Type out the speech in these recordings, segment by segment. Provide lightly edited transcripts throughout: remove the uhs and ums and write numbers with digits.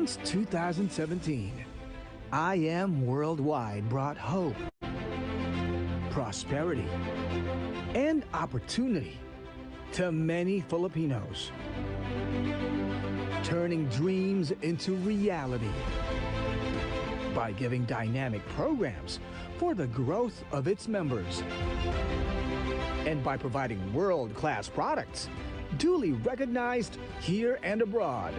Since 2017, I Am Worldwide brought hope, prosperity, and opportunity to many Filipinos, turning dreams into reality by giving dynamic programs for the growth of its members and by providing world-class products duly recognized here and abroad.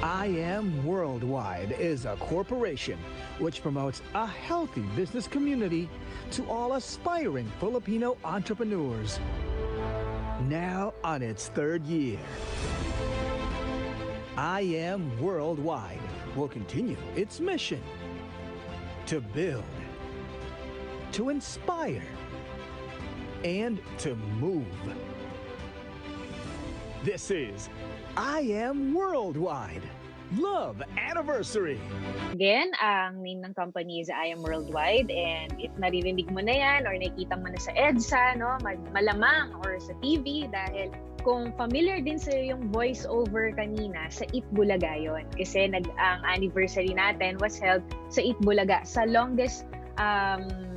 I Am Worldwide is a corporation which promotes a healthy business community to all aspiring Filipino entrepreneurs. Now on its third year, I Am Worldwide will continue its mission to build, to inspire, and to move. This is I Am Worldwide Love Anniversary. Again, ang name ng company is I Am Worldwide, and if naririnig mo na yan or nakikita mo na sa EDSA, no, malamang or sa TV, dahil kung familiar din sa'yo yung voice-over kanina, sa Itbulaga yun. Kasi ang anniversary natin was held sa Itbulaga, sa longest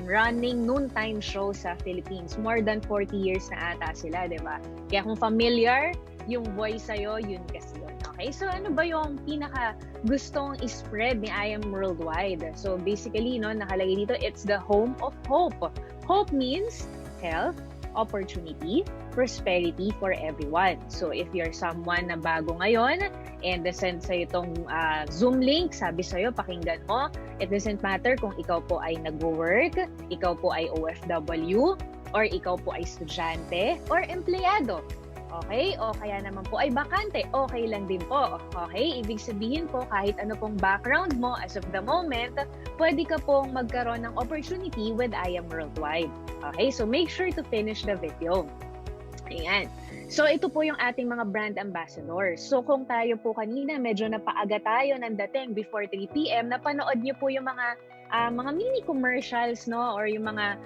running noontime show sa Philippines. More than 40 years na ata sila, di ba? Kaya kung familiar yung voice sa'yo, yun kasi yun. Okay, so ano ba yung pinaka gustong spread ni I Am Worldwide? So basically, no, nakalagay dito, it's the home of hope. Hope means health, opportunity, prosperity for everyone. So if you're someone na bago ngayon and send sa'yo itong Zoom link, sabi sa'yo, pakinggan mo, it doesn't matter kung ikaw po ay nag-work, ikaw po ay OFW, or ikaw po ay estudyante, or empleyado. Okay? O kaya naman po ay bakante. Okay lang din po. Okay? Ibig sabihin po, kahit ano pong background mo as of the moment, pwede ka pong magkaroon ng opportunity with I Am Worldwide. Okay? So make sure to finish the video. Ayan. So ito po yung ating mga brand ambassadors. So kung tayo po kanina, medyo napaaga tayo ng dating before 3 p.m., napanood niyo po yung mga mini commercials, no, or yung mga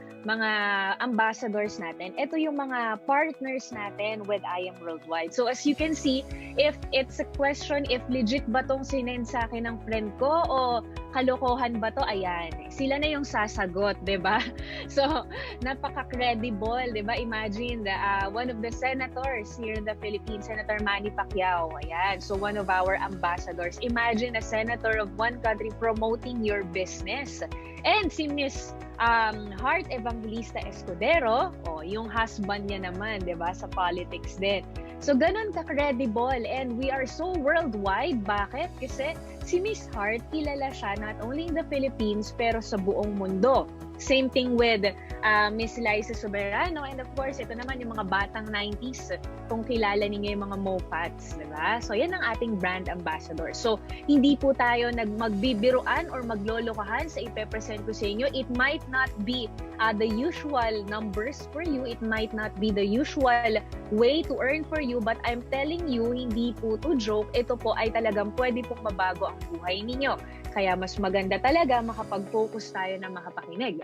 ambassadors natin. Ito yung mga partners natin with I Am Worldwide. So as you can see, if it's a question, if legit ba tong sinend sa akin ng friend ko o kalokohan ba to, ayan, sila na yung sasagot, diba? So napaka-credible, diba? Imagine one of the senators here in the Philippines, Senator Manny Pacquiao, ayan, so one of our ambassadors. Imagine a senator of one country promoting your business. And si Miss Heart Evangelista Escudero, yung husband niya naman, di ba, sa politics din. So, ganun ka-credible, and we are so worldwide. Bakit? Kasi si Miss Heart, kilala siya not only in the Philippines, pero sa buong mundo. Same thing with Miss Liza Soberano, and of course, ito naman yung mga batang 90s, kung kilala ninyo yung mga Mopats, di ba? So, yan ang ating brand ambassador. So, hindi po tayo magbibiruan or maglolokohan sa ipepresent ko sa inyo. It might not be the usual numbers for you. It might not be the usual way to earn for you, but I'm telling you, hindi po to joke. Ito po ay talagang pwede pong mabago ang buhay ninyo. Kaya mas maganda talaga makapag-focus tayo na makapakinig.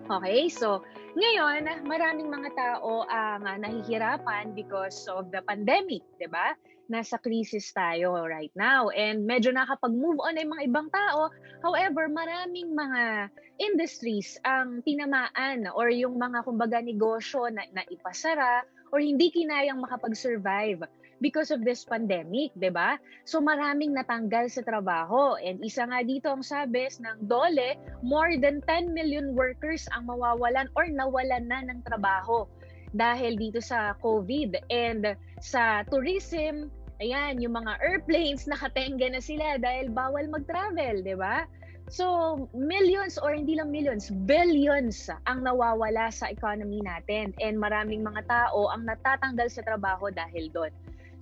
Okay, so ngayon, maraming mga tao ang nahihirapan because of the pandemic, di ba? Nasa crisis tayo right now, and medyo nakapag-move on ay mga ibang tao. However, maraming mga industries ang tinamaan or yung mga kumbaga negosyo na ipasara or hindi kinayang makapag-survive because of this pandemic, di ba? So maraming natanggal sa trabaho, and isa nga dito ang sabes ng DOLE, more than 10 million workers ang mawawalan or nawalan na ng trabaho dahil dito sa COVID. And sa tourism, ayan, yung mga airplanes nakatenga na sila dahil bawal mag-travel, di ba? So, millions or hindi lang millions, billions ang nawawala sa economy natin, and maraming mga tao ang natatanggal sa trabaho dahil doon.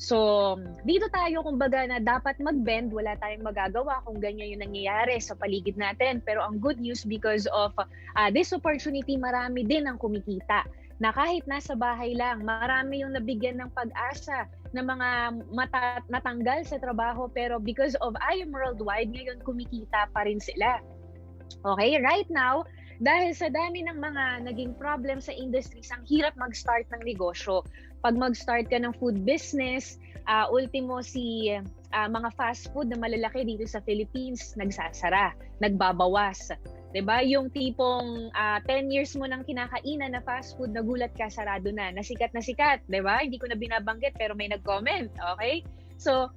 So, dito tayo kumbaga na dapat mag-bend, wala tayong magagawa kung ganyan yung nangyayari sa paligid natin. Pero ang good news, because of this opportunity, marami din ang kumikita. Na kahit nasa bahay lang, marami yung nabigyan ng pag-asa na mga natanggal sa trabaho, pero because of I Am Worldwide, ngayon kumikita pa rin sila. Okay, right now, Dahil sa dami ng mga naging problem sa industries, ang hirap mag-start ng negosyo. Pag mag-start ka ng food business, ultimo mga fast food na malalaki dito sa Philippines, nagsasara, nagbabawas. 'Di ba? Yung tipong 10 years mo nang kinakainan na fast food, nagulat ka, sarado na sikat, 'di ba? Hindi ko na binabanggit pero may nag-comment, okay? So,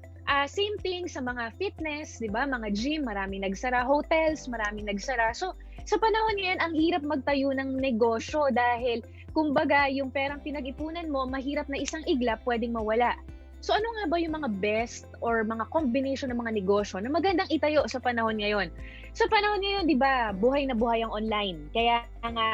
same thing sa mga fitness, 'di ba? Mga gym, maraming nagsara, hotels, maraming nagsara. So, sa panahon ngayon, ang hirap magtayo ng negosyo dahil kumbaga yung perang pinag-ipunan mo, mahirap na isang iglap pwedeng mawala. So ano nga ba yung mga best or mga combination ng mga negosyo na magandang itayo sa panahon ngayon? Sa panahon ngayon, 'di ba, buhay na buhay ang online. Kaya nga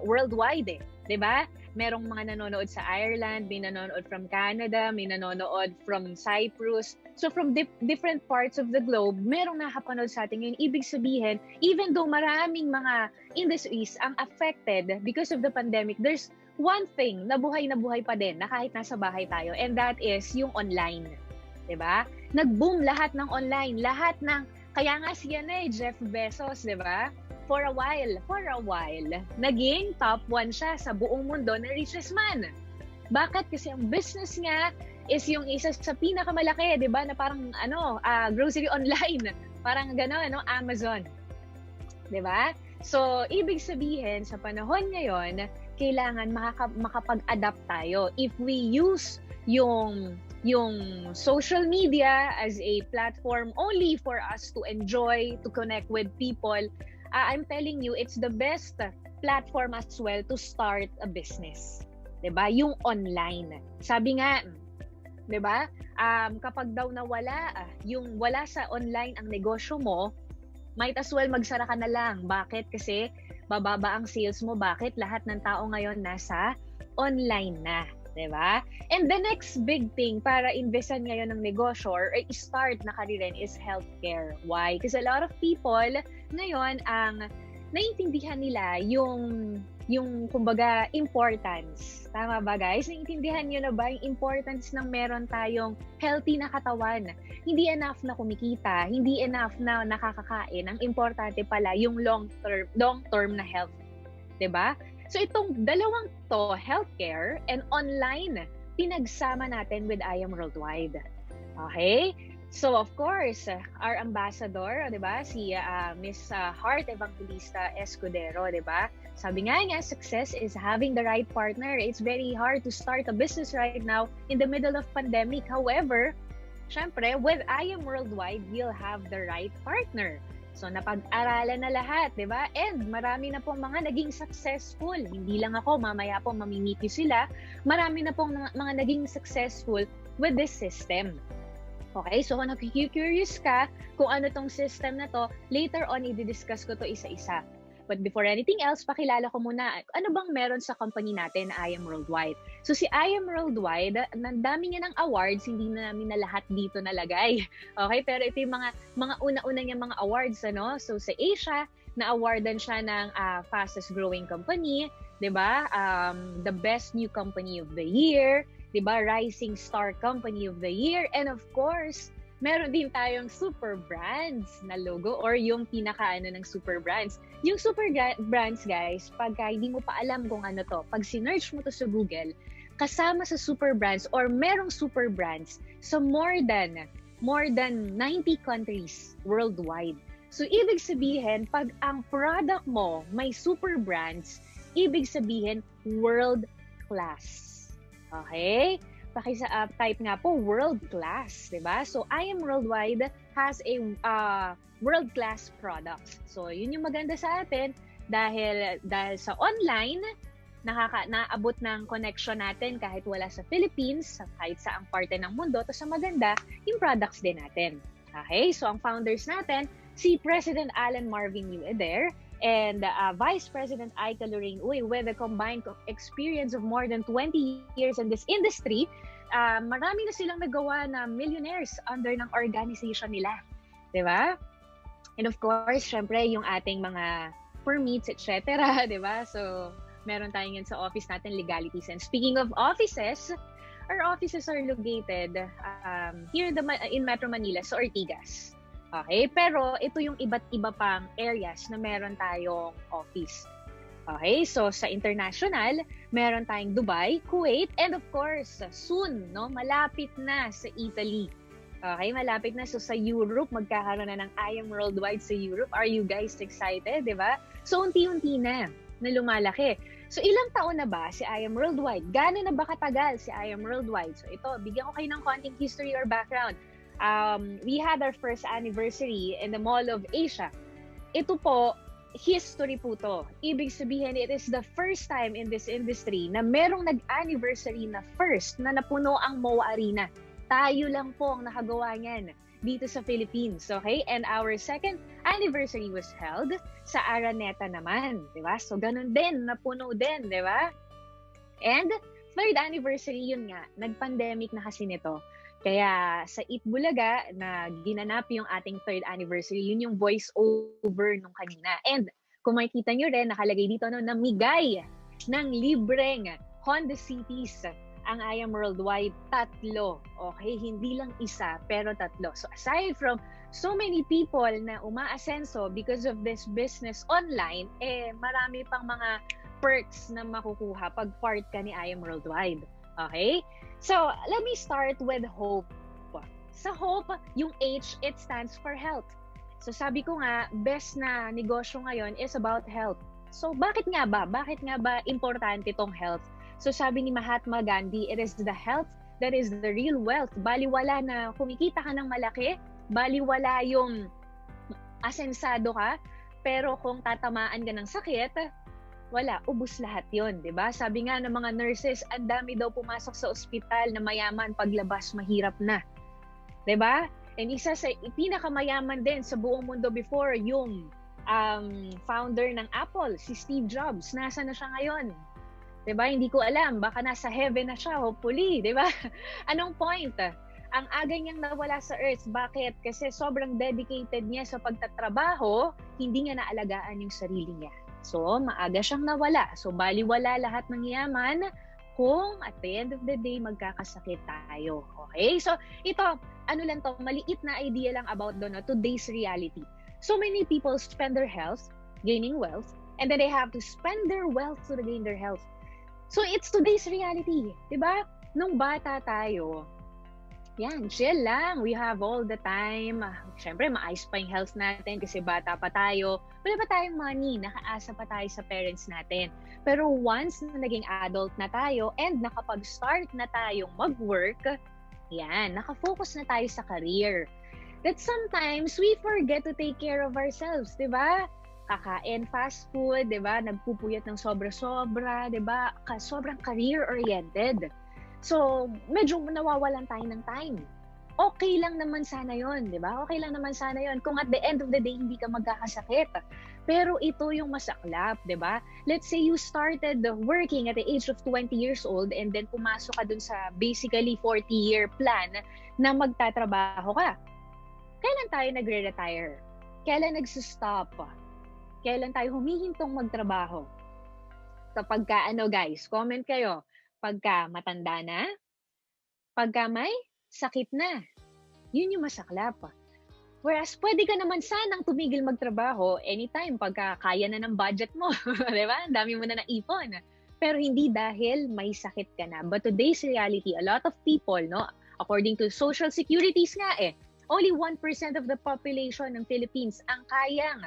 worldwide, 'di ba? Merong mga nanonood sa Ireland, may nanonood from Canada, may nanonood from Cyprus. So from different parts of the globe, merong nakapanood sa atin ngayon. Ibig sabihin, even though maraming mga industries ang affected because of the pandemic, there's one thing na buhay pa din na kahit nasa bahay tayo, and that is yung online. 'Di ba? Nag-boom lahat ng online, kaya nga siya Jeff Bezos, 'di ba? For a while, naging top 1 siya sa buong mundo na richest man. Bakit? Kasi ang business nga is yung isa sa pinakamalaki, 'di ba? Na parang grocery online, parang gano'n, Amazon. 'Di ba? So, ibig sabihin sa panahon ngayon, kailangan makapag-adapt tayo. If we use yung social media as a platform only for us to enjoy, to connect with people, I'm telling you, it's the best platform as well to start a business. 'Di ba? Yung online. Sabi nga, 'di ba? Kapag daw nawala, wala sa online ang negosyo mo, might as well magsara ka na lang. Bakit? Kasi bababa ang sales mo. Bakit? Lahat ng tao ngayon nasa online na. 'Di ba? And the next big thing para investan ngayon ng negosyo or start na karirin is healthcare. Why? Kasi a lot of people ngayon ang naiintindihan nila yung kumbaga importance. Tama ba guys? Naiintindihan nyo na ba yung importance ng meron tayong healthy na katawan? Hindi enough na kumikita, hindi enough na nakakakain. Ang importante pala yung long term na health. 'Di ba? So itong dalawang to, healthcare and online, pinagsama natin with I Am Worldwide. Okay? So of course, our ambassador, 'di ba, si Miss Heart Evangelista Escudero, 'di ba? Sabi nga niya, success is having the right partner. It's very hard to start a business right now in the middle of pandemic. However, syempre, with I Am Worldwide, you'll have the right partner. So napag-aralan na lahat, 'di ba? And marami na pong mga naging successful. Hindi lang ako, mamaya po mamimit you sila. Marami na pong mga naging successful with this system. Okay, so kung nag-curious ka kung ano tong system na to, later on i-discuss ko to isa-isa. But before anything else, pakilala ko muna ano bang meron sa company natin na I Am Worldwide. So si I Am Worldwide, ang dami niya ng awards, hindi na namin na lahat dito nalagay. Okay, pero ito yung mga una-una niya mga awards, ano? So sa Asia, na-awardan siya ng fastest growing company, 'di ba? The best new company of the year, 'di ba? Rising Star Company of the Year, and of course, meron din tayong super brands na logo or yung pinakaano ng super brands. Yung super brands, guys, pagka hindi mo pa alam kung ano to, pag sinearch mo to sa Google, kasama sa super brands or merong super brands sa more than 90 countries worldwide. So, ibig sabihin, pag ang product mo may super brands, ibig sabihin world class. Okay? Type nga po world class, 'di ba? So I Am Worldwide has a world class products. So yun yung maganda sa atin dahil sa online naabot ng connection natin kahit wala sa Philippines, kahit sa ang parte ng mundo, to sa maganda yung products din natin. Okay? So ang founders natin, si President Alan Marvin Ueder and Vice President Aika Lorraine Uy, with a combined experience of more than 20 years in this industry, marami na silang nagawa na millionaires under ng organization nila. 'Di ba? And of course, syempre, yung ating mga permits, etc. 'di ba? So, meron tayong yan sa office natin, legalities. And speaking of offices, our offices are located here in Metro Manila, sa Ortigas. Okay, pero ito yung iba't iba pang areas na meron tayong office. Okay, so sa international, meron tayong Dubai, Kuwait, and of course, soon, no, malapit na sa Italy. Okay, malapit na. So sa Europe, magkakaroon na ng I Am Worldwide sa Europe. Are you guys excited, di ba? So unti-unti na lumalaki. So ilang taon na ba si I Am Worldwide? Gano'n na ba katagal si I Am Worldwide? So ito, bigyan ko kayo ng konting history or background. We had our first anniversary in the Mall of Asia. Ito po, history po to. Ibig sabihin, it is the first time in this industry na merong nag-anniversary na first na napuno ang MOA Arena. Tayo lang po ang nakagawa niyan dito sa Philippines, okay? And our second anniversary was held sa Araneta naman, di ba? So, ganun din, napuno din, di ba? And third anniversary, yun nga, nag-pandemic na kasi nito. Kaya sa Itbulaga na ginanap yung ating third anniversary, yun yung voice over nung kanina. And kung makikita nyo rin, nakalagay dito no, namigay ng libreng Honda Cities ang I Am Worldwide, 3. Okay, hindi lang isa, pero 3. So aside from so many people na umaasenso because of this business online, marami pang mga perks na makukuha pag part ka ni I Am Worldwide. Okay? So, let me start with hope. Sa hope, yung H, it stands for health. So, sabi ko nga, best na negosyo ngayon is about health. So, bakit nga ba? Bakit nga ba importante tong health? So, sabi ni Mahatma Gandhi, it is the health that is the real wealth. Baliwala na kumikita ka ng malaki, baliwala yung asensado ka, pero kung tatamaan ka ng sakit, wala, ubus lahat yon, di ba? Sabi nga ng mga nurses, ang dami daw pumasok sa ospital na mayaman, paglabas mahirap na. Di ba? And isa sa pinakamayaman din sa buong mundo before, yung founder ng Apple, si Steve Jobs. Nasa na siya ngayon? Di ba? Hindi ko alam. Baka nasa heaven na siya, hopefully. Di ba? Anong point? Ang aga niyang nawala sa Earth. Bakit? Kasi sobrang dedicated niya sa pagtatrabaho, hindi niya naalagaan yung sarili niya. So, maaga siyang nawala. So, baliwala lahat ng yaman kung at the end of the day, magkakasakit tayo. Okay? So, ito, ano lang to, maliit na idea lang about today's reality. So many people spend their health gaining wealth, and then they have to spend their wealth to gain their health. So, it's today's reality. Diba? Nung bata tayo, yan, chill lang. We have all the time. Siyempre, maayos pa yung health natin kasi bata pa tayo. Wala pa tayong money. Nakaasa pa tayo sa parents natin. Pero once na naging adult na tayo and nakapag-start na tayong mag-work, yan, nakafocus na tayo sa career. That sometimes we forget to take care of ourselves, di ba? Kakain fast food, di ba? Nagpupuyat ng sobra-sobra, di ba? Sobrang career-oriented. So, medyo nawawalan tayo ng time. Okay lang naman sana yon, di ba? Okay lang naman sana yon kung at the end of the day, hindi ka magkakasakit. Pero ito yung masaklap, di ba? Let's say you started working at the age of 20 years old and then pumasok ka dun sa basically 40-year plan na magtatrabaho ka. Kailan tayo nagre-retire? Kailan nagsa-stop? Kailan tayo humihintong magtrabaho? Kapag ka, guys, comment kayo. Pagka matanda na, pagka may sakit na, yun yung masaklap. Whereas, pwede ka naman sanang tumigil magtrabaho anytime pagka kaya na ng budget mo. Diba? Ang dami mo na naipon. Pero hindi dahil may sakit ka na. But today's reality, a lot of people, no, according to social securities nga only 1% of the population ng Philippines ang kayang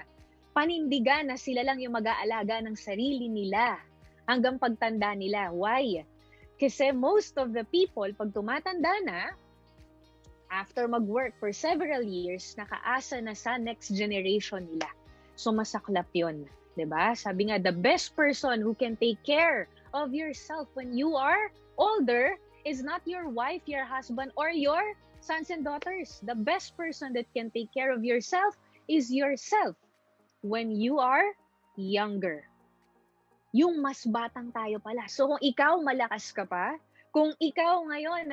panindigan na sila lang yung mag-aalaga ng sarili nila hanggang pagtanda nila. Why? Kasi most of the people, pag tumatanda na, after mag-work for several years, nakaasa na sa next generation nila. So, masaklap yun. Diba? Sabi nga, the best person who can take care of yourself when you are older is not your wife, your husband, or your sons and daughters. The best person that can take care of yourself is yourself when you are younger. Yung mas batang tayo pala. So kung ikaw malakas ka pa, kung ikaw ngayon,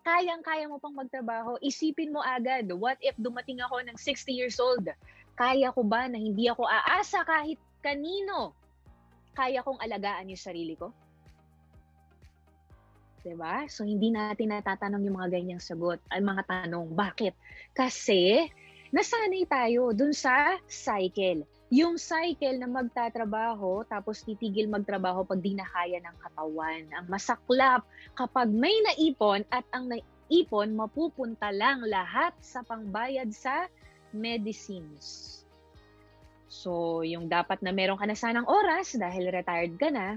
kayang-kaya mo pang magtrabaho, isipin mo agad, what if dumating ako ng 60 years old? Kaya ko ba na hindi ako aasa kahit kanino? Kaya kong alagaan yung sarili ko? Diba? So hindi natin natatanong yung mga ganyang sagot, ang mga tanong. Bakit? Kasi nasanay tayo dun sa cycle. yung cycle na magtatrabaho tapos titigil magtrabaho pag di na kaya ng katawan. Ang masaklap kapag may naipon at ang naipon mapupunta lang lahat sa pangbayad sa medicines. So, yung dapat na meron ka na sanang oras dahil retired ka na,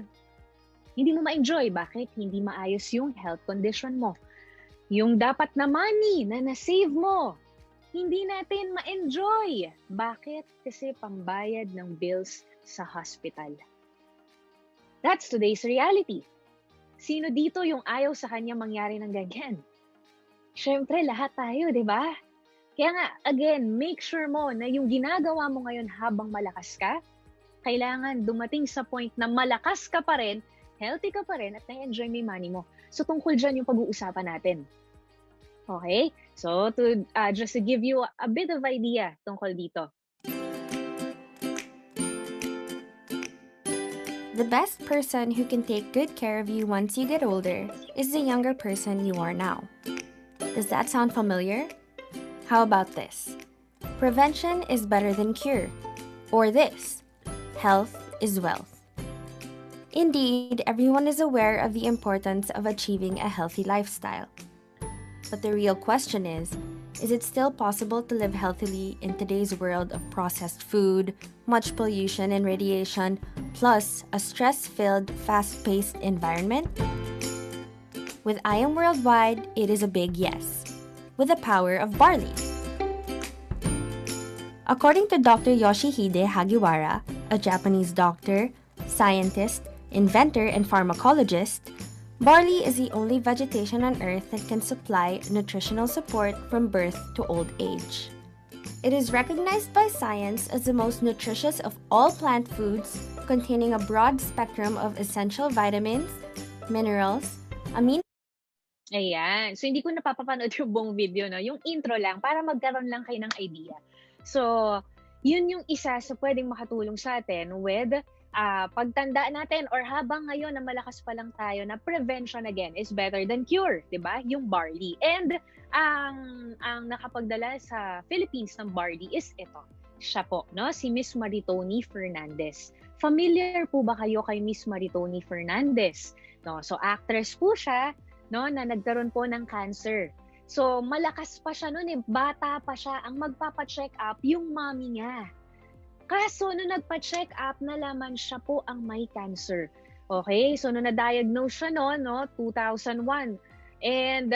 hindi mo ma-enjoy. Bakit? Hindi maayos yung health condition mo. Yung dapat na money na na-save mo, hindi natin ma-enjoy. Bakit? Kasi pambayad ng bills sa hospital. That's today's reality. Sino dito yung ayaw sa kanya mangyari ng ganyan? Siyempre, lahat tayo, di ba? Kaya nga, again, make sure mo na yung ginagawa mo ngayon habang malakas ka, kailangan dumating sa point na malakas ka pa rin, healthy ka pa rin, at na-enjoy mo yung money mo. So, tungkol dyan yung pag-uusapan natin. Okay? So, just to give you a bit of idea tungkol dito. The best person who can take good care of you once you get older is the younger person you are now. Does that sound familiar? How about this? Prevention is better than cure. Or this, health is wealth. Indeed, everyone is aware of the importance of achieving a healthy lifestyle. But the real question is it still possible to live healthily in today's world of processed food, much pollution and radiation, plus a stress-filled, fast-paced environment? With I Am Worldwide, it is a big yes, with the power of barley. According to Dr. Yoshihide Hagiwara, a Japanese doctor, scientist, inventor, and pharmacologist, barley is the only vegetation on Earth that can supply nutritional support from birth to old age. It is recognized by science as the most nutritious of all plant foods, containing a broad spectrum of essential vitamins, minerals, amino. Ayan. So, hindi ko napapapanood yung buong video, no? Yung intro lang, para magkaroon lang kayo ng idea. So, yun yung isa sa pwedeng makatulong sa atin with pagtanda natin or habang ngayon na malakas pa lang tayo na prevention again is better than cure, 'di ba? Yung barley. And ang nakapagdala sa Philippines ng barley is ito. Siya po, no? Si Miss Maritoni Fernandez. Familiar po ba kayo kay Miss Maritoni Fernandez? No, so actress po siya, no, na nagkaroon po ng cancer. So malakas pa siya noon, bata pa siya. Ang magpapa-check up yung mommy niya. Kaso, nung nagpa-check up, nalaman siya po ang may cancer. Okay? So, nung na-diagnose siya no, 2001. And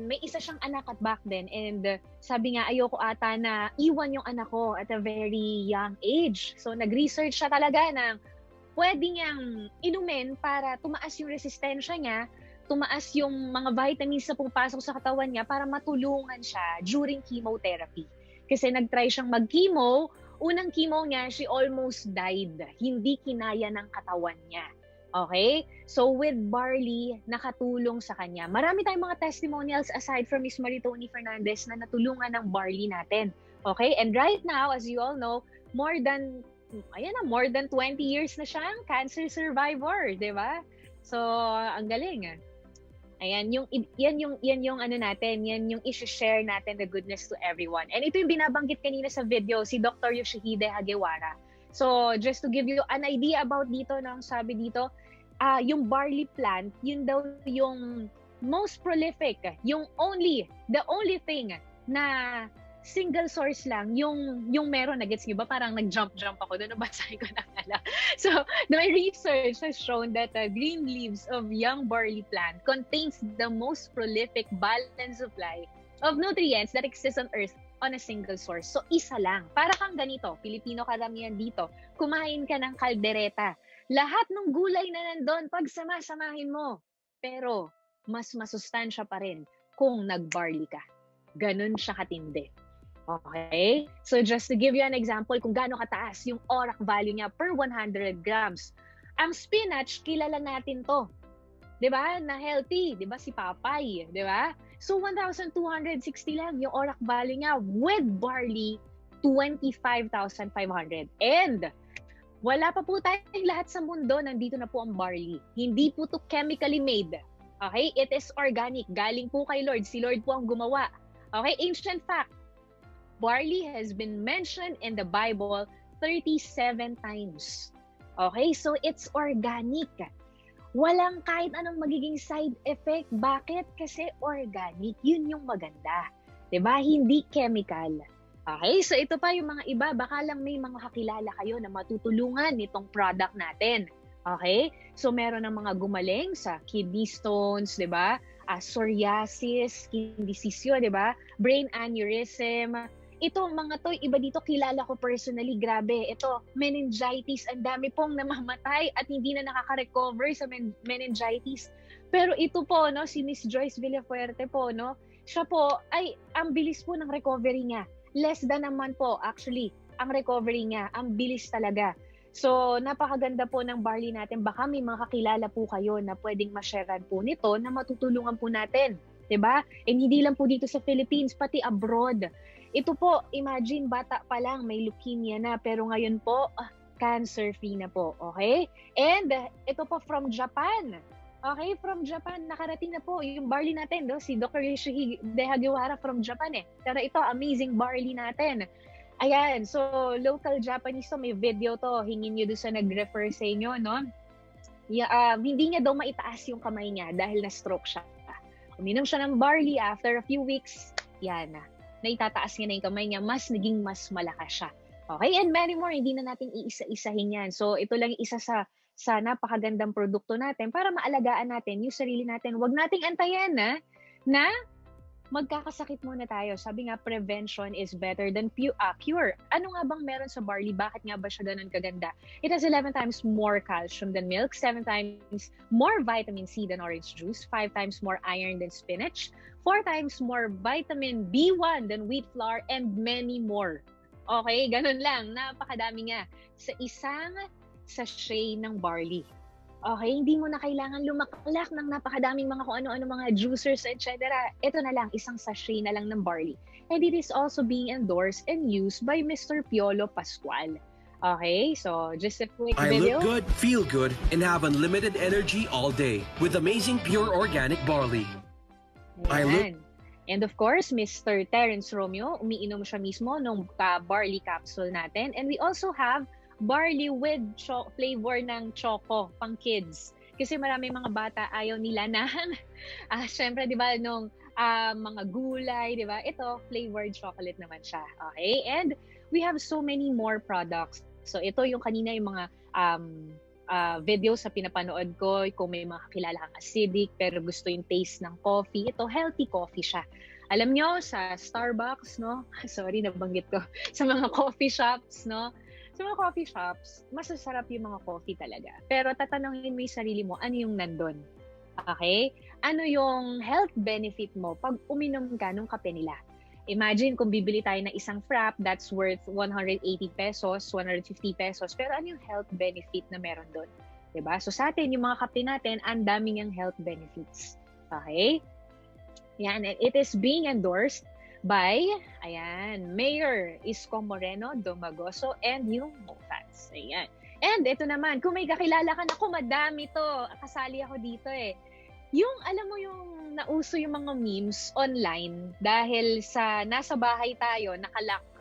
may isa siyang anak at back then. And sabi nga, ayoko ata na iwan yung anak ko at a very young age. So, nag-research siya talaga ng pwede niyang inumin para tumaas yung resistensya niya, tumaas yung mga vitamins na pumapasok sa katawan niya para matulungan siya during chemotherapy. Kasi nag-try siyang mag-chemo. Unang chemo niya, she almost died. Hindi kinaya ng katawan niya. Okay? So with barley, nakatulong sa kanya. Marami tayong mga testimonials aside from Miss Maritoni Fernandez na natulungan ng barley natin. Okay? And right now, as you all know, more than 20 years na siyang cancer survivor, 'di ba? So, ang galing. Ayan, yan yung ano natin, yan yung i-share natin the goodness to everyone. And ito yung binabanggit kanina sa video, si Dr. Yoshihide Hagiwara. So, just to give you an idea about dito, nang sabi dito, yung barley plant, yun daw yung most prolific, the only thing na single source lang, yung meron, nagets niyo ba? Parang nag-jump ako doon, nabasahin ko na pala. So, my research has shown that the green leaves of young barley plant contains the most prolific balanced supply of nutrients that exist on Earth on a single source. So, isa lang. Para kang ganito, Pilipino karamihan dito, kumain ka ng kaldereta. Lahat ng gulay na nandun, pagsama-samahin mo. Pero, mas masustansya pa rin kung nag-barley ka. Ganun siya katindi. Okay? So just to give you an example kung gaano kataas yung ORAC value niya per 100 grams. Ang spinach, kilala natin to. 'Di ba? Na healthy, 'di ba? Si Papay, 'di ba? So 1,260 lang yung ORAC value niya with barley 25,500. And wala pa po tayong lahat sa mundo, nandito na po ang barley. Hindi po to chemically made. Okay? It is organic. Galing po kay Lord. Si Lord po ang gumawa. Okay? Ancient fact. Barley has been mentioned in the Bible 37 times. Okay, so it's organic. Walang kahit anong magiging side effect. Bakit? Kasi organic. Yun yung maganda. 'Di ba? Hindi chemical. Okay, so ito pa yung mga iba. Baka lang may mga kakilala kayo na matutulungan nitong product natin. Okay? So meron ng mga gumaling sa kidney stones, 'di ba? Psoriasis, skin disease yun, 'di ba? Brain aneurysm. Ito, mga to, iba dito kilala ko personally, grabe. Ito, meningitis, ang dami pong namamatay at hindi na nakaka-recover sa meningitis. Pero ito po, no, si Miss Joyce Villafuerte po, no, siya po, ay, ang bilis po ng recovery niya. Less than naman po, actually, ang recovery niya, ang bilis talaga. So, napakaganda po ng barley natin. Baka may mga kakilala po kayo na pwedeng ma-sharean po nito na matutulungan po natin. 'Di ba? And hindi lang po dito sa Philippines, pati abroad. Ito po, imagine, bata pa lang, may leukemia na, pero ngayon po, cancer-free na po, okay? And ito po from Japan. Okay, from Japan, nakarating na po yung barley natin, no? Si Dr. Yoshihide Hagiwara from Japan eh. Pero ito, amazing barley natin. Ayan, so local Japanese to, may video to, hingin nyo doon sa nag-refer sa inyo, no? Hindi niya daw maitaas yung kamay niya dahil na-stroke siya. Uminom siya ng barley, after a few weeks, yan na. Naitataas niya na yung kamay niya, naging mas malakas siya. Okay, and many more, hindi na natin iisa-isahin yan. So ito lang isa sa napakagandang produkto natin para maalagaan natin yung sarili natin. Huwag nating antayin na magkakasakit muna tayo. Sabi nga, prevention is better than cure. Ano nga bang meron sa barley? Bakit nga ba siya ganun kaganda? It has 11 times more calcium than milk, 7 times more vitamin C than orange juice, 5 times more iron than spinach, 4 times more vitamin B1 than wheat flour, and many more. Okay, ganun lang. Napakadami nga sa isang sachet ng barley. Okay, hindi mo na kailangan lumaklak ng napakadaming mga kung ano-ano mga juicers, etc. Ito na lang, isang sachet na lang ng barley. And it is also being endorsed and used by Mr. Piolo Pascual. Okay, so just a quick video. I look good, feel good, and have unlimited energy all day with amazing pure organic barley. And of course, Mr. Terence Romeo, umiinom siya mismo ng barley capsule natin. And we also have barley with flavor ng choco, pang kids. Kasi marami mga bata ayaw nila na, syempre, di ba, nung mga gulay, di ba? Ito, flavored chocolate naman siya. Okay? And we have so many more products. So ito yung kanina yung mga videos sa pinapanood ko, kung may mga kakilala kang acidic, pero gusto yung taste ng coffee. Ito, healthy coffee siya. Alam nyo, sa Starbucks, no? Sorry, nabanggit ko. Sa mga coffee shops, no? Sa mga coffee shops, masasarap yung mga coffee talaga. Pero tatanungin mo yung sarili mo, ano yung nandun? Okay? Ano yung health benefit mo pag uminom ka ng kape nila? Imagine kung bibili tayo ng isang frap, that's worth 180 pesos, 150 pesos. Pero ano yung health benefit na meron doon? Diba? So sa atin, yung mga kape natin, ang daming yung health benefits. Okay? Yan, and it is being endorsed by, Mayor Isko Moreno, Domagoso, and yung Mofats. Ayan. And ito naman, kung may kakilala ka, naku, madami to. Kasali ako dito eh. Yung, alam mo yung nauso yung mga memes online dahil sa nasa bahay tayo,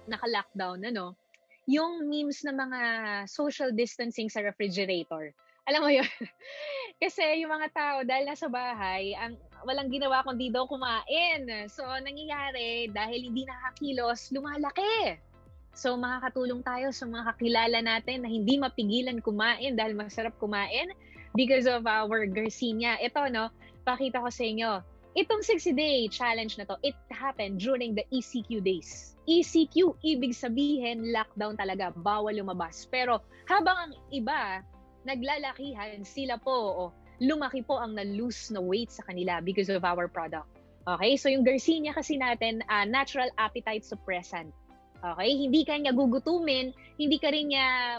naka-lockdown, ano? Yung memes na mga social distancing sa refrigerator. Alam mo yun? Kasi yung mga tao, dahil nasa bahay, walang ginawa kundi daw kumain. So, nangyayari, dahil hindi nakakilos, lumalaki. So, makakatulong tayo sa mga kakilala natin na hindi mapigilan kumain dahil masarap kumain because of our Garcinia. Ito, no, pakita ko sa inyo. Itong 60-day challenge na to, it happened during the ECQ days. ECQ, ibig sabihin, lockdown talaga, bawal lumabas. Pero habang ang iba, naglalakihan, sila po, lumaki po ang na-lose na weight sa kanila because of our product. Okay? So yung Garcinia kasi natin, natural appetite suppressant. Okay? Hindi ka niya gugutumin, hindi ka rin niya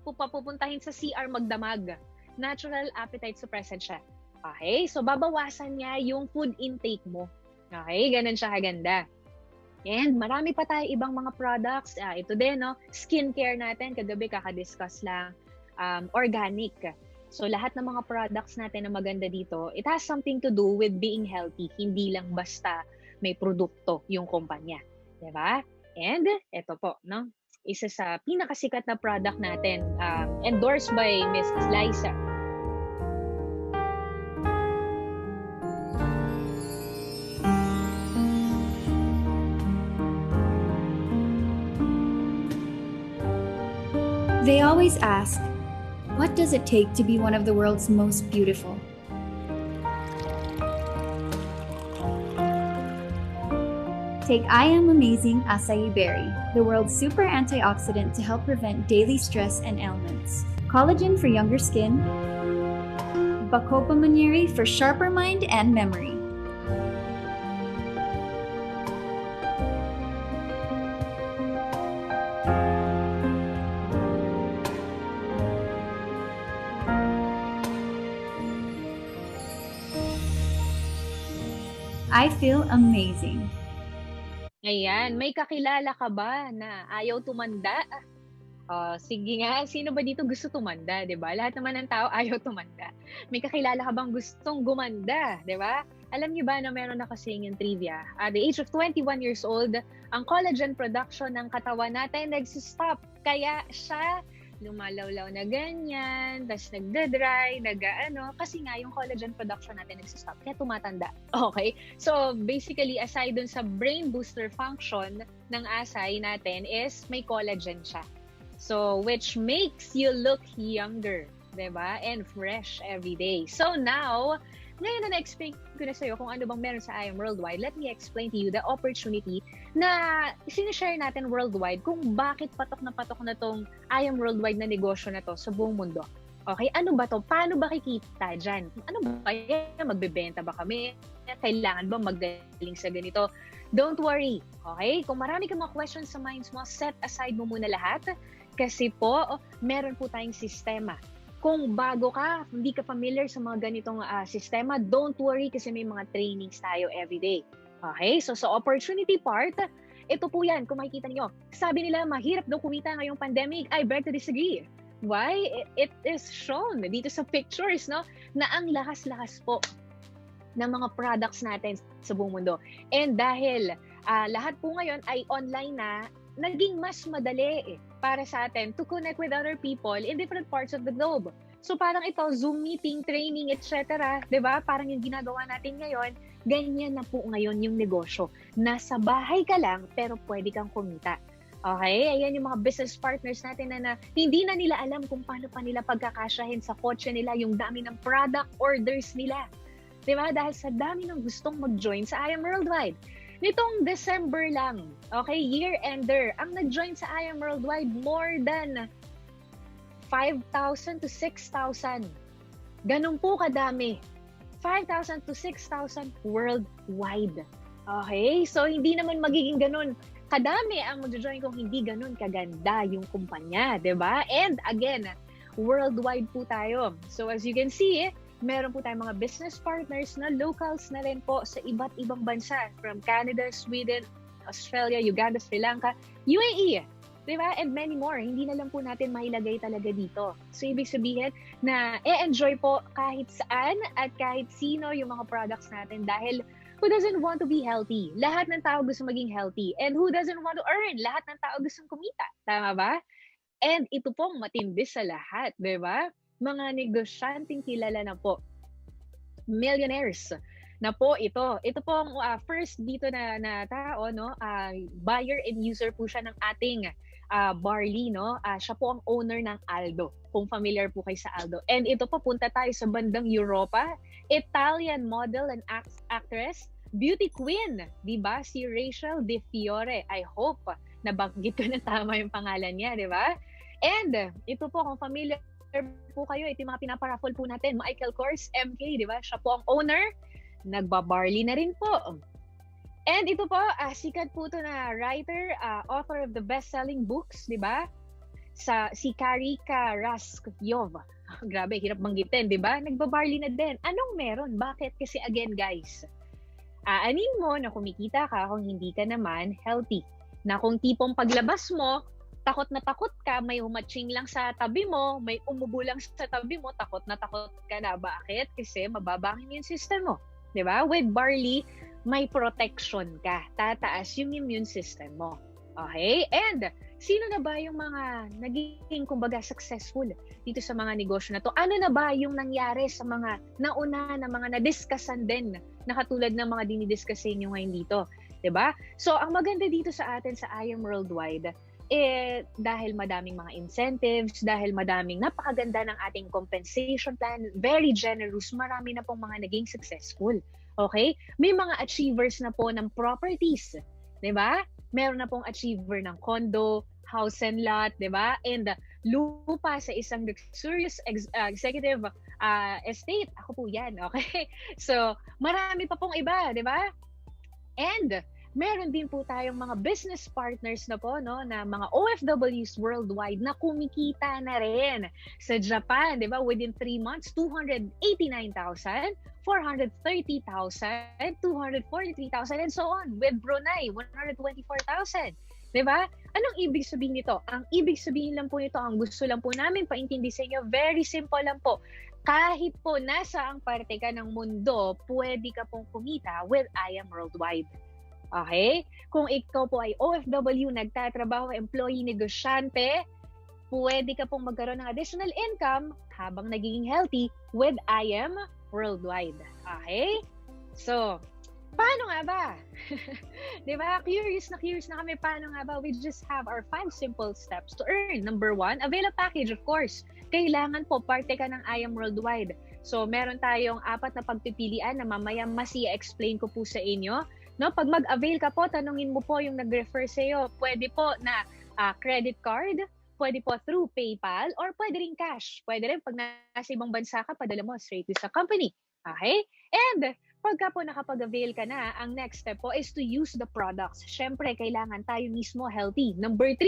pupuntahin sa CR magdamag. Natural appetite suppressant siya. Okay? So babawasan niya yung food intake mo. Okay? Ganun siya kaganda. And marami pa tayo ibang mga products. Ito din, no? Skincare natin. Kagabi kakadiscuss lang. Organic. So lahat ng mga products natin na maganda dito, it has something to do with being healthy. Hindi lang basta may produkto yung kumpanya. Diba? And ito po, no? isa sa pinakasikat na product natin, endorsed by Miss Liza. They always ask, what does it take to be one of the world's most beautiful? Take I Am Amazing Acai Berry, the world's super antioxidant to help prevent daily stress and ailments. Collagen for younger skin. Bacopa Manieri for sharper mind and memory. I feel amazing. Ayan, may kakilala ka ba na ayaw tumanda? Sige nga, sino ba dito gusto tumanda, 'di ba? Lahat naman ng tao ayaw tumanda. May kakilala ka bang gustong gumanda, 'di ba? Alam niyo ba na meron na kasing yung trivia? At the age of 21 years old, ang collagen production ng katawan natin nagsi-stop. Kaya siya lumalawlaw na ganyan, tas nagda-dry, kasi nga yung collagen production natin nagsistop, kaya tumatanda. Okay? So, basically, aside dun sa brain booster function ng acai natin is may collagen siya. So, which makes you look younger, diba? And fresh every day. So now, ngayon na na-explain ko na sa'yo kung ano bang meron sa I Am Worldwide, let me explain to you the opportunity na sinishare natin worldwide kung bakit patok na tong I Am Worldwide na negosyo na to sa buong mundo. Okay, ano ba to? Paano ba kikita dyan? Ano ba yan? Magbebenta ba kami? Kailangan ba maggaling sa ganito? Don't worry, okay? Kung marami kang mga questions sa minds mo, set aside mo muna lahat kasi po, meron po tayong sistema. Kung bago ka, hindi ka familiar sa mga ganitong sistema, don't worry kasi may mga trainings tayo everyday. Okay? So sa opportunity part, ito po yan, kung makikita niyo. Sabi nila, mahirap daw kumita ngayong pandemic. I beg to disagree. Why? It is shown dito sa pictures, no? Na ang lakas-lakas po ng mga products natin sa buong mundo. And dahil lahat po ngayon ay online na, naging mas madali para sa atin to connect with other people in different parts of the globe. So parang ito, Zoom meeting, training, etc. Diba? Parang yung ginagawa natin ngayon, ganyan na po ngayon yung negosyo. Nasa bahay ka lang, pero pwede kang kumita. Okay? Ayan yung mga business partners natin na hindi na nila alam kung paano pa nila pagkakasyahin sa kotse nila yung dami ng product orders nila. Diba? Dahil sa dami ng gustong mag-join sa I Am Worldwide. Nitong December lang, okay, year-ender, ang nag-join sa I Am Worldwide more than 5,000 to 6,000. Ganun po kadami. 5,000 to 6,000 worldwide. Okay? So, hindi naman magiging ganun kadami ang mag-join kung hindi ganun kaganda yung kumpanya, diba? And again, worldwide po tayo. So, as you can see, meron po tayong mga business partners na locals na rin po sa iba't ibang bansa. From Canada, Sweden, Australia, Uganda, Sri Lanka, UAE. Diba? And many more. Hindi na lang po natin mailagay talaga dito. So, ibig sabihin na enjoy po kahit saan at kahit sino yung mga products natin dahil who doesn't want to be healthy? Lahat ng tao gusto maging healthy. And who doesn't want to earn? Lahat ng tao gusto kumita. Tama ba? And ito pong matindi sa lahat. Diba? Mga negosyanteng kilala na po. Millionaires na po ito. Ito po ang first dito na tao, no? Buyer and user po siya ng ating barley, no? Siya po ang owner ng Aldo. Kung familiar po kayo sa Aldo. And ito po, punta tayo sa bandang Europa. Italian model and actress, beauty queen, di ba? Si Rachel De Fiore. I hope nabanggit ko na tama yung pangalan niya, di ba? And ito po, kung familiar po kayo, ito yung mga pinaparaffle po natin, Michael Kors, MK, di ba? Siya po ang owner, nagbabarley na rin po. And ito po, sikat po ito na writer, author of the best-selling books, di ba? Si Karika Raskyov. Grabe, hirap banggitin, di ba? Nagbabarley na din. Anong meron? Bakit? Kasi again, guys, aanin mo na kumikita ka kung hindi ka naman healthy. Na kung tipong paglabas mo, takot na takot ka, may humatching lang sa tabi mo, may umubo lang sa tabi mo, takot na takot ka na. Bakit? Kasi mababa ang immune system mo. Diba? With barley, may protection ka. Tataas yung immune system mo. Okay? And sino na ba yung mga naging, kumbaga, successful dito sa mga negosyo na to? Ano na ba yung nangyari sa mga nauna na mga nadiscusan din na katulad ng mga dinidiscuss nyo ngayon dito? 'Di ba? So, ang maganda dito sa atin sa I Am Worldwide, dahil madaming mga incentives, dahil madaming napakaganda ng ating compensation plan, very generous, marami na pong mga naging successful. Okay? May mga achievers na po ng properties. 'Di ba? Meron na pong achiever ng condo, house and lot, 'di ba? And lupa sa isang luxurious executive estate. Ako po 'yan, okay? So, marami pa pong iba, 'di ba? And meron din po tayong mga business partners na po, no, na mga OFWs worldwide na kumikita na rin. Sa Japan, 'di ba? Within 3 months, 289,000, 430,000, 243,000, and so on. With Brunei, 124,000. 'Di ba? Anong ibig sabihin nito? Ang ibig sabihin lang po nito, ang gusto lang po namin paintindi sa inyo, very simple lang po. Kahit po nasa ang parte ka ng mundo, pwede ka pong kumita with I Am Worldwide. Okay? Kung ikaw po ay OFW, nagtatrabaho, employee, negosyante, pwede ka pong magkaroon ng additional income habang nagiging healthy with I Am Worldwide. Okay? So, paano nga ba? Diba? Curious na kami. Paano nga ba? We just have our 5 simple steps to earn. Number 1, avail a package, of course. Kailangan po, parte ka ng I Am Worldwide. So, meron tayong 4 na pagpipilian na mamaya mas i-explain ko po sa inyo. No, pag mag-avail ka po, tanungin mo po yung nag-refer sa iyo. Pwede po na credit card, pwede po through PayPal, or pwede rin cash. Pwede rin pag nasa ibang bansa ka, padala mo straight to sa company. Okay? And pagka po nakapag-avail ka na, ang next step po is to use the products. Syempre, kailangan tayo mismo healthy. Number 3,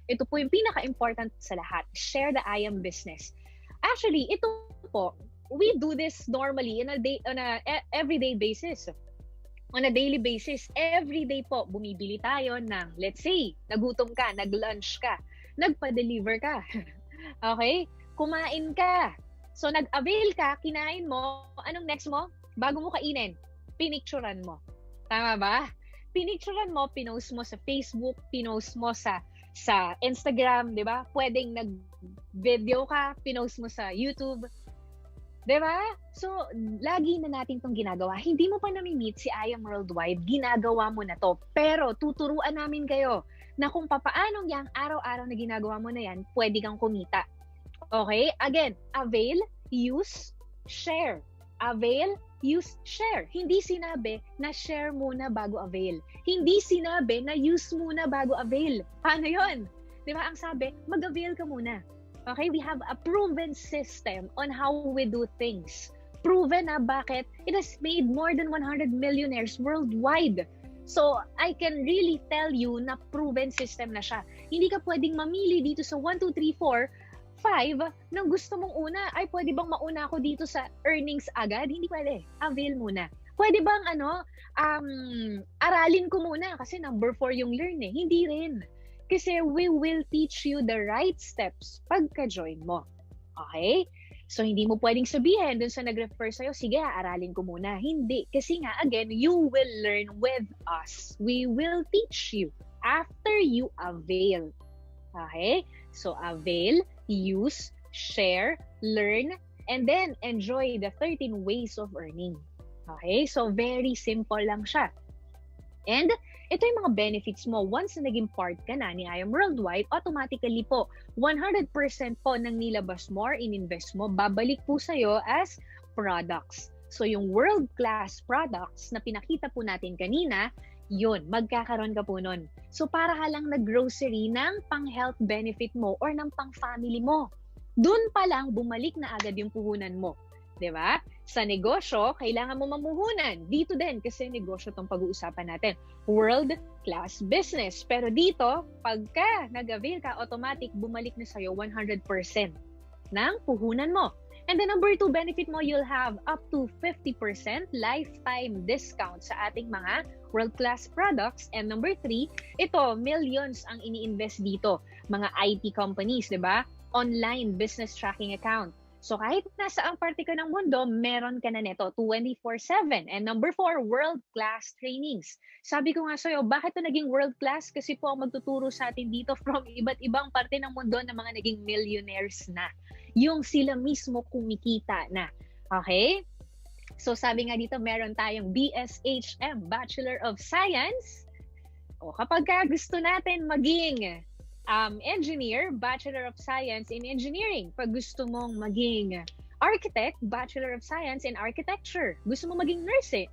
ito po yung pinaka-important sa lahat. Share the I Am business. Actually, ito po, we do this normally on a everyday basis. On a daily basis, every day po, bumibili tayo ng, let's say, nagutom ka, nag-lunch ka, nagpa-deliver ka. Okay? Kumain ka. So, nag-avail ka, kinain mo, anong next mo? Bago mo kainin, pinicturan mo. Tama ba? Pinicturan mo, pinost mo sa Facebook, pinost mo sa Instagram, di ba? Pwedeng nag-video ka, pinost mo sa YouTube. Diba? So, lagi na natin itong ginagawa. Hindi mo pa nami-meet si I Am Worldwide, ginagawa mo na to. Pero tuturuan namin kayo na kung papaano yung araw-araw na ginagawa mo na yan, pwede kang kumita. Okay? Again, avail, use, share. Avail, use, share. Hindi sinabi na share muna bago avail. Hindi sinabi na use muna bago avail. Paano yun? Diba? Ang sabi, mag-avail ka muna. Okay, we have a proven system on how we do things. Proven na bakit it has made more than 100 millionaires worldwide. So, I can really tell you na proven system na siya. Hindi ka pwedeng mamili dito sa 1, 2, 3, 4, 5 nang gusto mong una. Ay, pwede bang mauna ako dito sa earnings agad? Hindi pwede. Avail muna. Pwede bang aralin ko muna kasi number 4 yung learn eh. Hindi rin. Kasi we will teach you the right steps pagka-join mo. Okay? So, hindi mo pwedeng sabihin dun sa nag-refer sa'yo, sige, aralin ko muna. Hindi. Kasi nga, again, you will learn with us. We will teach you after you avail. Okay? So, avail, use, share, learn, and then enjoy the 13 ways of earning. Okay? So, very simple lang siya. And ito yung mga benefits mo. Once na naging part ka na ni I Am Worldwide, automatically po, 100% po ng nilabas mo or in-invest mo, babalik po sa'yo as products. So yung world-class products na pinakita po natin kanina, yun, magkakaroon ka po nun. So para ka lang nag-grocery ng pang-health benefit mo or ng pang-family mo. Doon pa lang, bumalik na agad yung puhunan mo. Diba? Sa negosyo, kailangan mo mamuhunan. Dito din, kasi negosyo itong pag-uusapan natin. World-class business. Pero dito, pagka nag-avail ka, automatic, bumalik na sa'yo 100% ng puhunan mo. And then number 2 benefit mo, you'll have up to 50% lifetime discount sa ating mga world-class products. And number 3, ito, millions ang ini-invest dito. Mga IT companies, diba? Online business tracking account. So kahit nasa ang parte ka ng mundo, meron ka na nito 24/7. And number 4, world-class trainings. Sabi ko nga sa'yo, bakit ito naging world-class? Kasi po ang magtuturo sa atin dito from iba't ibang parte ng mundo na mga naging millionaires na. Yung sila mismo kumikita na. Okay? So sabi nga dito, meron tayong BSHM, Bachelor of Science. O kapag gusto natin maging engineer, Bachelor of Science in Engineering. Pag gusto mong maging architect, Bachelor of Science in Architecture. Gusto mo maging nurse,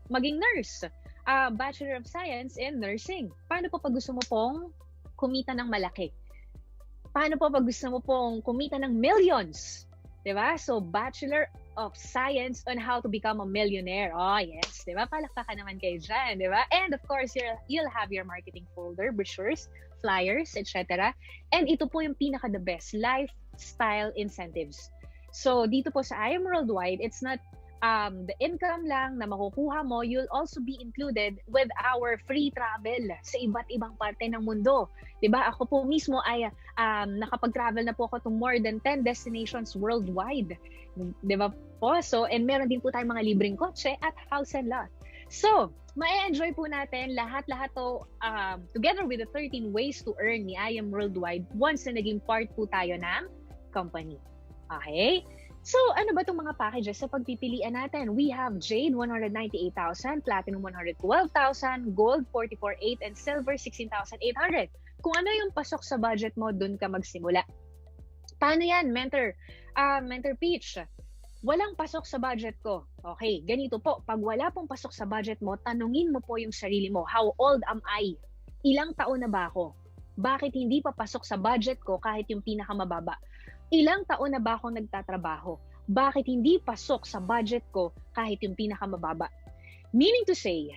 Bachelor of Science in Nursing. Paano po pag gusto mo pong kumita ng malaki? Paano po pag gusto mo pong kumita ng millions? Diba? So, Bachelor of Science on how to become a millionaire. Oh, yes. Diba? Palakpakan naman kayo dyan. Diba? And of course, you'll have your marketing folder, brochures, flyers, etc. And ito po yung pinaka-the best, lifestyle incentives. So, dito po sa I Am Worldwide, it's not the income lang na makukuha mo, you'll also be included with our free travel sa iba't ibang parte ng mundo. Diba? Ako po mismo ay nakapag-travel na po ako to more than 10 destinations worldwide. Diba po? So, and meron din po tayong mga libreng kotse at house and lot. So, ma-enjoy po natin lahat-lahat to together with the 13 ways to earn ni I Am Worldwide once na naging part po tayo ng company. Okay? So, ano ba itong mga packages sa pagpipilian natin? We have Jade, 198,000, Platinum, 112,000, Gold, 44,800, and Silver, 16,800. Kung ano yung pasok sa budget mo, dun ka magsimula. Paano yan, Mentor Peach? Walang pasok sa budget ko. Okay, ganito po. Pag wala pong pasok sa budget mo, tanungin mo po yung sarili mo. How old am I? Ilang taon na ba ako? Bakit hindi pa pasok sa budget ko kahit yung pinakamababa? Ilang taon na ba ako nagtatrabaho? Bakit hindi pasok sa budget ko kahit yung pinakamababa? Meaning to say,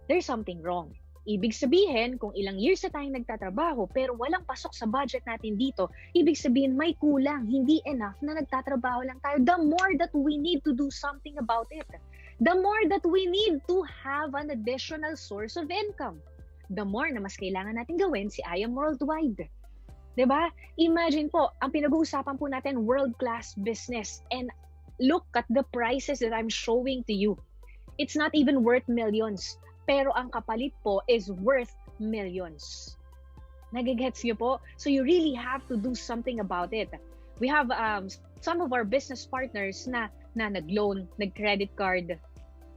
there's something wrong. Ibig sabihin, kung ilang years na tayong nagtatrabaho pero walang pasok sa budget natin dito, ibig sabihin may kulang, hindi enough na nagtatrabaho lang tayo. The more that we need to do something about it, the more that we need to have an additional source of income, the more na mas kailangan natin gawin si I Am Worldwide. Diba? Imagine po, ang pinag-uusapan po natin, world-class business. And look at the prices that I'm showing to you. It's not even worth millions. Pero ang kapalit po is worth millions. Nagigets niyo po? So you really have to do something about it. We have some of our business partners na nag-loan, nag-credit card.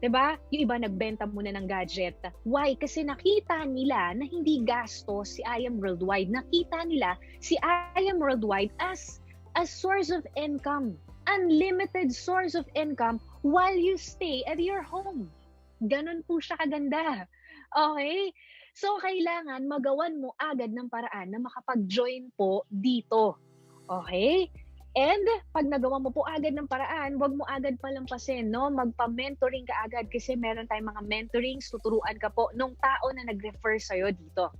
Diba? Yung iba nagbenta muna ng gadget. Why? Kasi nakita nila na hindi gasto si I Am Worldwide. Nakita nila si I Am Worldwide as a source of income. Unlimited source of income while you stay at your home. Ganon po siya kaganda. Okay? So, kailangan magawan mo agad ng paraan na makapag-join po dito. Okay? And pag nagawa mo po agad ng paraan, wag mo agad palampasin, no? Magpa-mentoring ka agad kasi meron tayong mga mentorings, tuturuan ka po nung tao na nag-refer sa'yo dito.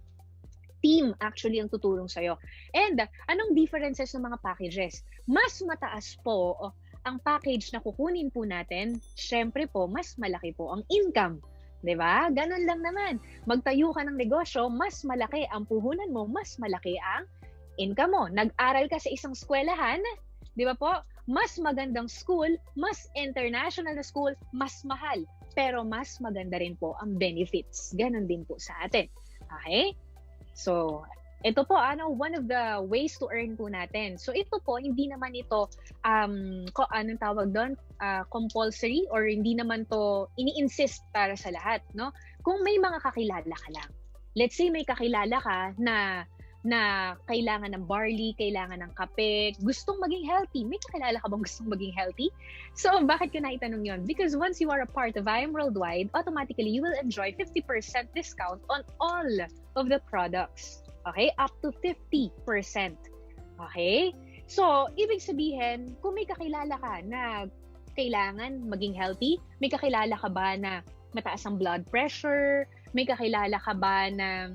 Team actually ang tutulong sa'yo. And anong differences ng mga packages? Mas mataas po ang package na kukunin po natin, syempre po, mas malaki po ang income. Diba? Ganun lang naman. Magtayo ka ng negosyo, mas malaki ang puhunan mo, mas malaki ang income mo. Nag-aral ka sa isang eskwelahan, di ba po? Mas magandang school, mas international na school, mas mahal. Pero mas maganda rin po ang benefits. Ganon din po sa atin. Okay? So, ito po, one of the ways to earn po natin. So, ito po, hindi naman ito, anong tawag doon? Compulsory or hindi naman to ini-insist para sa lahat, no? Kung may mga kakilala ka lang. Let's say may kakilala ka na kailangan ng barley, kailangan ng kape, gustong maging healthy. May kakilala ka bang gustong maging healthy? So, bakit ko naitanong yun? Because once you are a part of I Am Worldwide, automatically you will enjoy 50% discount on all of the products. Okay? Up to 50%. Okay? So, ibig sabihin, kung may kakilala ka na kailangan maging healthy, may kakilala ka ba na mataas ang blood pressure, may kakilala ka ba na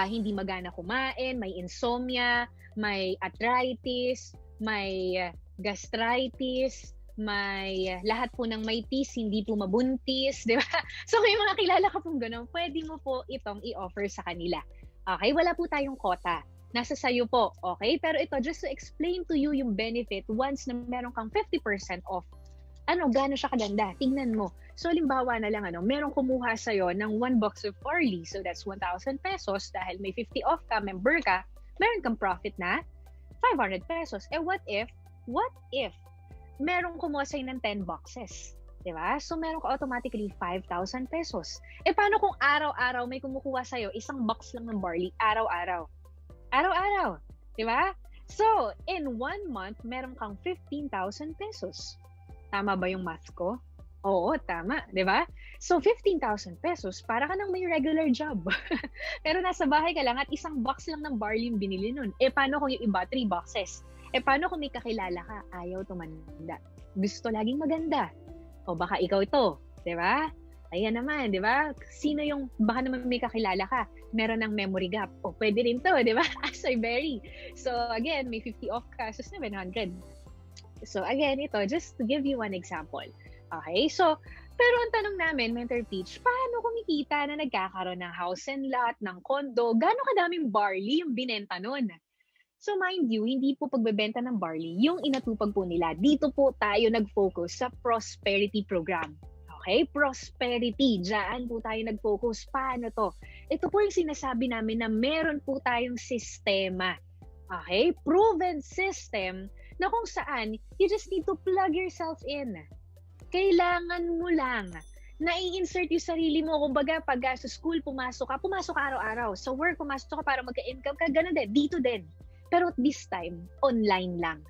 hindi magana kumain, may insomnia, may arthritis, may gastritis, may lahat po ng may tis, hindi po mabuntis, di ba? So kung mga kilala ka pong ganun, pwede mo po itong i-offer sa kanila. Okay, wala po tayong quota. nasa sayo po, okay? Pero ito, just to explain to you yung benefit once na meron kang 50% off. Gaano siya kaganda? Tingnan mo. So, limbawa na lang, merong kumuha sa'yo ng 1 box of barley. So, that's 1,000 pesos. Dahil may 50 off ka, member ka, meron kang profit na 500 pesos. What if merong kumuha sa'yo ng 10 boxes? Diba? So, meron ka automatically 5,000 pesos. Paano kung araw-araw may kumukuha sa'yo, isang box lang ng barley, araw-araw? Araw-araw. Diba? So, in 1 month, meron kang 15,000 pesos. Tama ba yung math ko? Oo, tama. Diba? So, 15,000 pesos, para ka nang may regular job. Pero nasa bahay ka lang at isang box lang ng barley yung binili nun. Paano kung yung iba, 3 boxes? Paano kung may kakilala ka, ayaw tumanda? Gusto laging maganda. O baka ikaw ito, di ba? Ayan naman, di ba? Sino yung, baka naman may kakilala ka, meron ng memory gap. O pwede rin to, di ba? Asay berry. So again, may 50 off ka, so 700. So again, ito, just to give you one example. Okay, so, pero ang tanong namin, Mentor Peach, paano kumikita na nagkakaroon ng house and lot, ng condo, gaano kadaming barley yung binenta nun? So mind you, hindi po pagbebenta ng barley yung inatupag po nila. Dito po tayo nag-focus sa prosperity program. Okay? Prosperity. Diyan po tayo nag-focus. Paano to? Ito po yung sinasabi namin na meron po tayong sistema. Okay? Proven system na kung saan you just need to plug yourself in. Kailangan mo lang na i-insert yung sarili mo. Kumbaga, pag sa school pumasok ka araw-araw. Sa work, pumasok ka para magka-income ka. Ganun din. Dito din. Pero this time, online lang.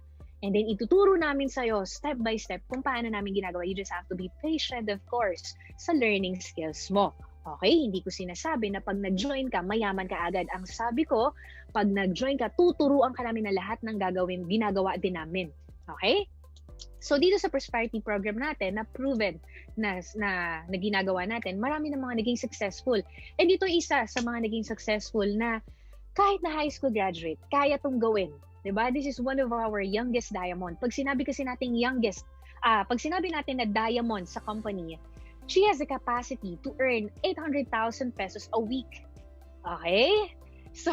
And then ituturo namin sa'yo step by step kung paano namin ginagawa. You just have to be patient, of course, sa learning skills mo. Okay? Hindi ko sinasabi na pag nag-join ka, mayaman ka agad. Ang sabi ko, pag nag-join ka, tuturuan ka namin na lahat ng ginagawa din namin. Okay? So dito sa prosperity program natin na proven na ginagawa natin, marami ng mga naging successful. And dito isa sa mga naging successful na kahit na high school graduate, kaya tong gawin. Diba? This is one of our youngest diamond. Pag sinabi kasi natin youngest, pag sinabi natin na diamond sa company, she has the capacity to earn 800,000 pesos a week. Okay? So,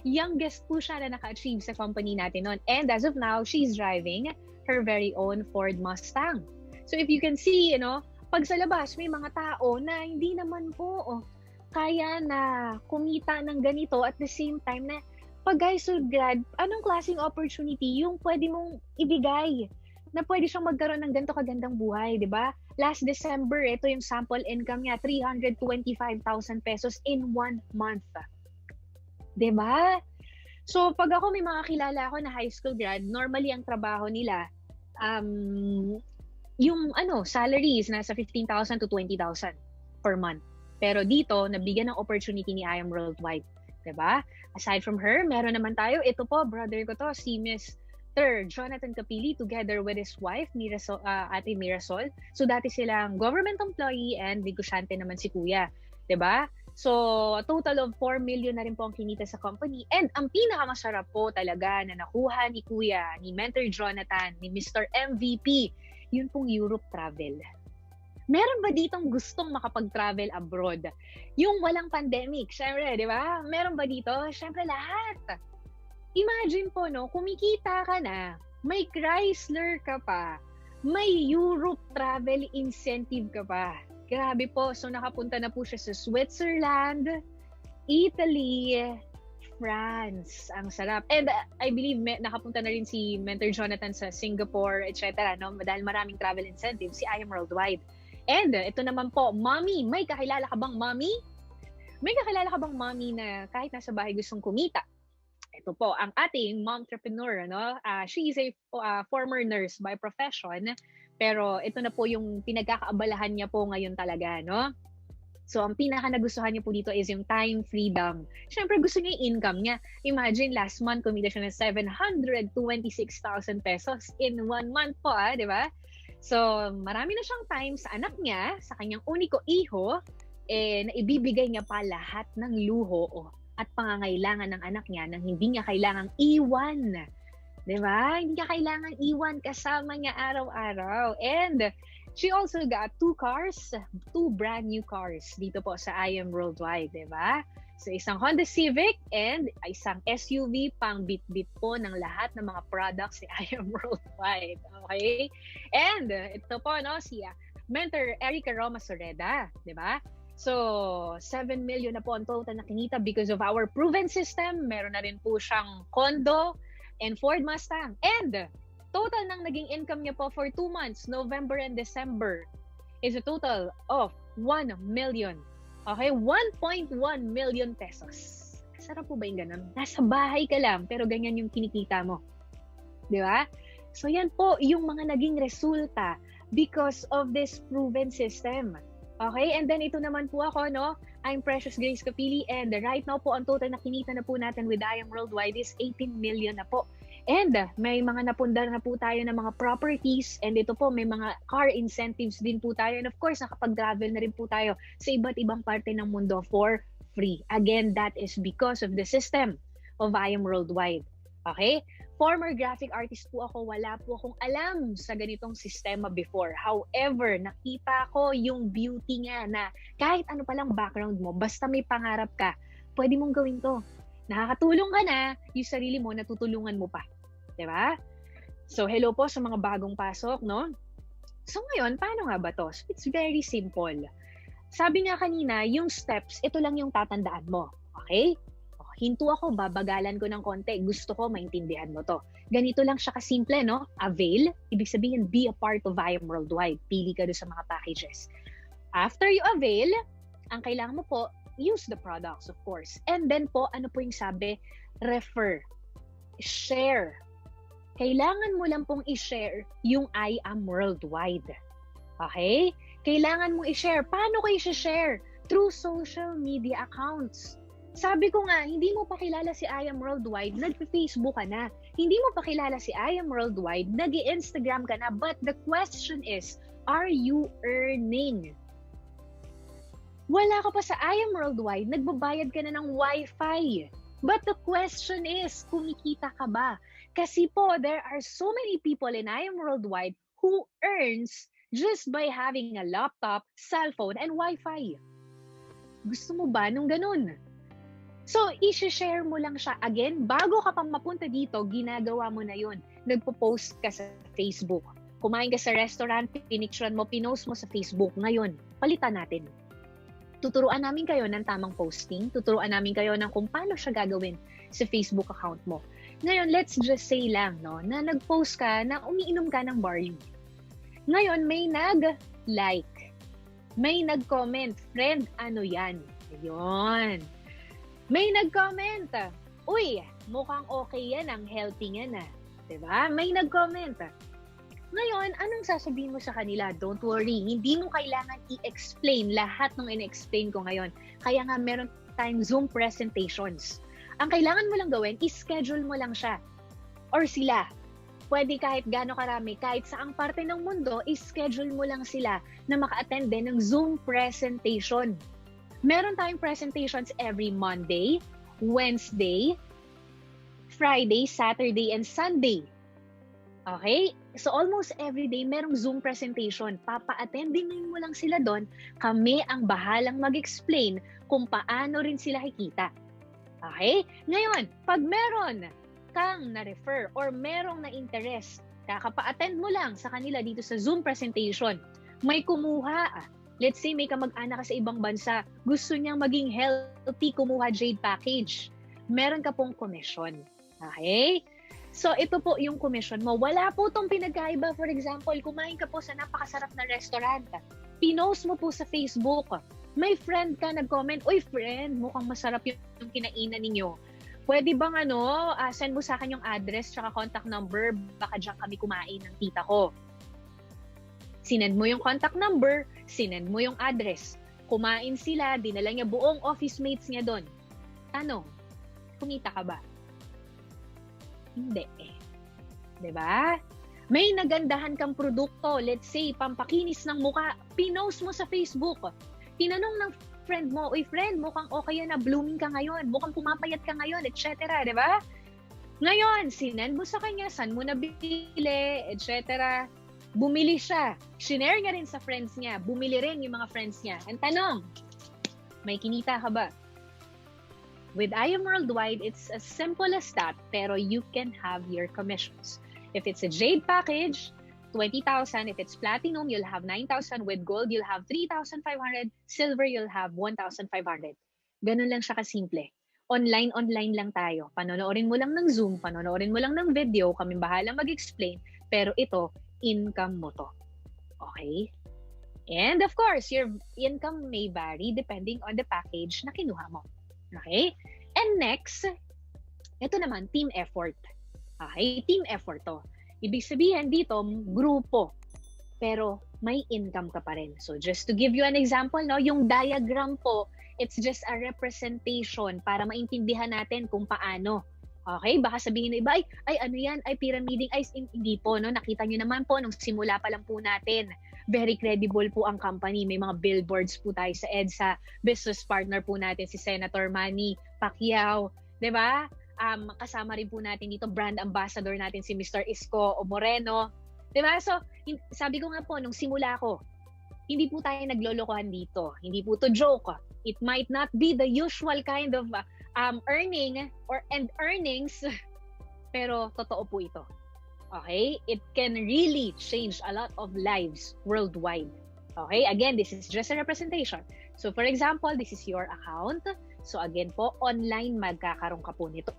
youngest po siya na naka-achieve sa company natin noon. And as of now, she's driving her very own Ford Mustang. So, if you can see, pag sa labas, may mga tao na hindi naman po kaya na kumita ng ganito at the same time na pag high school grad, anong klaseng opportunity yung pwede mong ibigay na pwede siyang magkaroon ng ganito kagandang buhay, di ba? Last December, ito yung sample income niya, 325,000 pesos in 1 month. Di ba? So, pag ako may mga kilala ako na high school grad, normally ang trabaho nila, yung salaries nasa 15,000 to 20,000 per month. Pero dito, nabigyan ng opportunity ni I Am Worldwide. Diba? Aside from her, meron naman tayo, ito po, brother ko to, si Mr. Jonathan Capili, together with his wife, Ate Mirasol. So, dati silang government employee and negosyante naman si Kuya. Diba? So, a total of 4 million na rin po ang kinita sa company. And ang pinakamasarap po talaga na nakuha ni Kuya, ni Mentor Jonathan, ni Mr. MVP, yun pong Europe travel. Meron ba ditong gustong makapag-travel abroad? Yung walang pandemic, syempre, di ba? Meron ba dito? Syempre lahat. Imagine po, kumikita ka na, may Chrysler ka pa, may Europe travel incentive ka pa. Grabe po, so nakapunta na po siya sa Switzerland, Italy, France. Ang sarap. And I believe nakapunta na rin si Mentor Jonathan sa Singapore, etc. Dahil maraming travel incentives, si I Am Worldwide. And ito naman po, mommy, may kakilala ka bang mommy? May kakilala ka bang mommy na kahit nasa bahay gustong kumita? Ito po, ang ating momtrepreneur, she is a former nurse by profession, pero ito na po yung pinagkakaabalahan niya po ngayon talaga, So, ang pinaka nagustuhan niya po dito is yung time freedom. Siyempre, gusto niya yung income niya. Imagine, last month, kumita siya ng 726,000 pesos in 1 month po, di ba? So, marami na siyang time sa anak niya, sa kanyang uniko iho, na ibibigay niya pa lahat ng luho at pangangailangan ng anak niya nang hindi niya kailangang iwan. Diba? Hindi niya kailangan iwan kasama niya araw-araw. And She also got 2 brand new cars dito po sa I Am Worldwide, di ba? So isang Honda Civic and isang SUV pang bit-bit po ng lahat ng mga products ni I Am Worldwide. Okay? And ito po, no, si Mentor Erica Roma Soreda, di ba? So, 7 million na po ang total na kinita because of our proven system. Meron na rin po siyang condo and Ford Mustang. And total ng naging income niya po for 2 months, November and December, is a total of 1 million. Okay? 1.1 million pesos. Sarap po ba yung ganun? Nasa bahay ka lang, pero ganyan yung kinikita mo. Di ba? So, yan po yung mga naging resulta because of this proven system. Okay, and then ito naman po ako, no? I'm Precious Grace Capili, and right now po ang total na kinita na po natin with I Am Worldwide is 18 million na po. And may mga napundar na po tayo ng mga properties, and ito po may mga car incentives din po tayo, and of course nakapag-travel na rin po tayo sa iba't ibang parte ng mundo for free. Again, that is because of the system of I Am Worldwide. Okay? Former graphic artist po ako, wala po akong alam sa ganitong sistema before. However, nakita ko yung beauty nga na kahit ano palang background mo, basta may pangarap ka, pwede mong gawin to. Nakakatulong ka na, yung sarili mo, natutulungan mo pa. Diba? So, hello po sa mga bagong pasok, no? So, ngayon, paano nga ba to? So, it's very simple. Sabi nga kanina, yung steps, ito lang yung tatandaan mo. Okay? Hinto ako, babagalan ko ng konti. Gusto ko, maintindihan mo to. Ganito lang siya kasimple, no? Avail, ibig sabihin, be a part of I Am Worldwide. Pili ka doon sa mga packages. After you avail, ang kailangan mo po, use the products, of course. And then po, ano po yung sabi? Refer. Share. Kailangan mo lang pong i-share yung I Am Worldwide. Okay? Kailangan mo i-share. Paano ko i-share? Through social media accounts. Sabi ko nga, hindi mo pa kilala si I Am Worldwide, nag-Facebook ka na. Hindi mo pa kilala si I Am Worldwide, nag-Instagram ka na. But the question is, are you earning? Wala ka pa sa I Am Worldwide, nagbabayad ka na ng Wi-Fi. But the question is, kumikita ka ba? Kasi po, there are so many people in I Am Worldwide who earns just by having a laptop, cellphone, and Wi-Fi. Gusto mo ba nung ganun? So, i-share mo lang siya. Again, bago ka pang mapunta dito, ginagawa mo na yun. Nagpo-post ka sa Facebook. Kumain ka sa restaurant, pinicturean mo, pinost mo sa Facebook. Ngayon, palitan natin. Tuturuan namin kayo ng tamang posting. Tuturuan namin kayo ng kung paano siya gagawin sa Facebook account mo. Ngayon, let's just say lang, no, na nag-post ka na umiinom ka ng barley. Ngayon, may nag-like. May nag-comment, friend, ano yan? Ayun. May nag-comment, uy, mukhang okay yan, ang healthy yan ah. Diba? May nag-comment. Ngayon, anong sasabihin mo sa kanila? Don't worry, hindi mo kailangan i-explain lahat ng in-explain ko ngayon. Kaya nga meron tayong Zoom presentations. Ang kailangan mo lang gawin, i-schedule mo lang siya. Or sila. Pwede kahit gaano karami, kahit saang parte ng mundo, i-schedule mo lang sila na maka-attend din ng Zoom presentation. Meron tayong presentations every Monday, Wednesday, Friday, Saturday, and Sunday. Okay? So almost every day, merong Zoom presentation. Papa-attending mo lang sila doon. Kami ang bahalang mag-explain kung paano rin sila kikita. Okay? Ngayon, pag meron kang na-refer or merong na-interest, kakapa-attend mo lang sa kanila dito sa Zoom presentation. May kumuha. Let's say may kamag-anak ka sa ibang bansa, gusto niyang maging healthy, kumuha Jade package. Meron ka pong commission. Okay? So, ito po yung commission mo. Wala po itong pinagkaiba. For example, kumain ka po sa napakasarap na restaurant. Pinost mo po sa Facebook. May friend ka nag-comment, uy friend, mukhang masarap yung kinainan ninyo. Pwede bang send mo sa akin yung address tsaka contact number, baka dyan kami kumain ng tita ko. Sinend mo yung contact number, sinend mo yung address. Kumain sila, dinala niya buong office mates niya doon. Tanong, kumita ka ba? Hindi eh. 'Di ba? May nagandahan kang produkto, let's say, pampakinis ng muka, pinost mo sa Facebook. Tinanong ng friend mo, uy friend, mukhang okay yan na, blooming ka ngayon, mukhang pumapayat ka ngayon, etc. 'Di ba? Ngayon, sinend mo sa kanya, saan mo nabili, etc. Bumili siya. Shinare niya rin sa friends niya. Bumili rin yung mga friends niya. Ang tanong, may kinita ka ba? With I Am Worldwide, it's as simple as that, pero you can have your commissions. If it's a Jade package, 20,000. If it's Platinum, you'll have 9,000. With Gold, you'll have 3,500. Silver, you'll have 1,500. Ganun lang siya kasimple. Online lang tayo. Panonoorin mo lang ng Zoom, panonoorin mo lang ng video, kami bahala mag-explain, pero ito, income mo to. Okay? And of course, your income may vary depending on the package na kinuha mo. Okay? And next, ito naman, team effort. Okay? Team effort to. Ibig sabihin dito, grupo. Pero may income ka pa rin. So just to give you an example, no, yung diagram po, it's just a representation para maintindihan natin kung paano. Okay? Baka sabihin na iba, ay ano yan? Ay pyramiding. Ay hindi po, no? Nakita nyo naman po, nung simula pa lang po natin, very credible po ang company. May mga billboards po tayo sa EDSA. Business partner po natin si Senator Manny Pacquiao. Diba? Kasama rin po natin dito, brand ambassador natin si Mr. Isko Moreno. Diba? So, sabi ko nga po, nung simula ko, hindi po tayo naglolokohan dito. Hindi po to joke. It might not be the usual kind of earnings, pero totoo po ito. Okay? It can really change a lot of lives worldwide. Okay? Again, this is just a representation. So, for example, this is your account. So, again po, online magkakaroon ka po nito.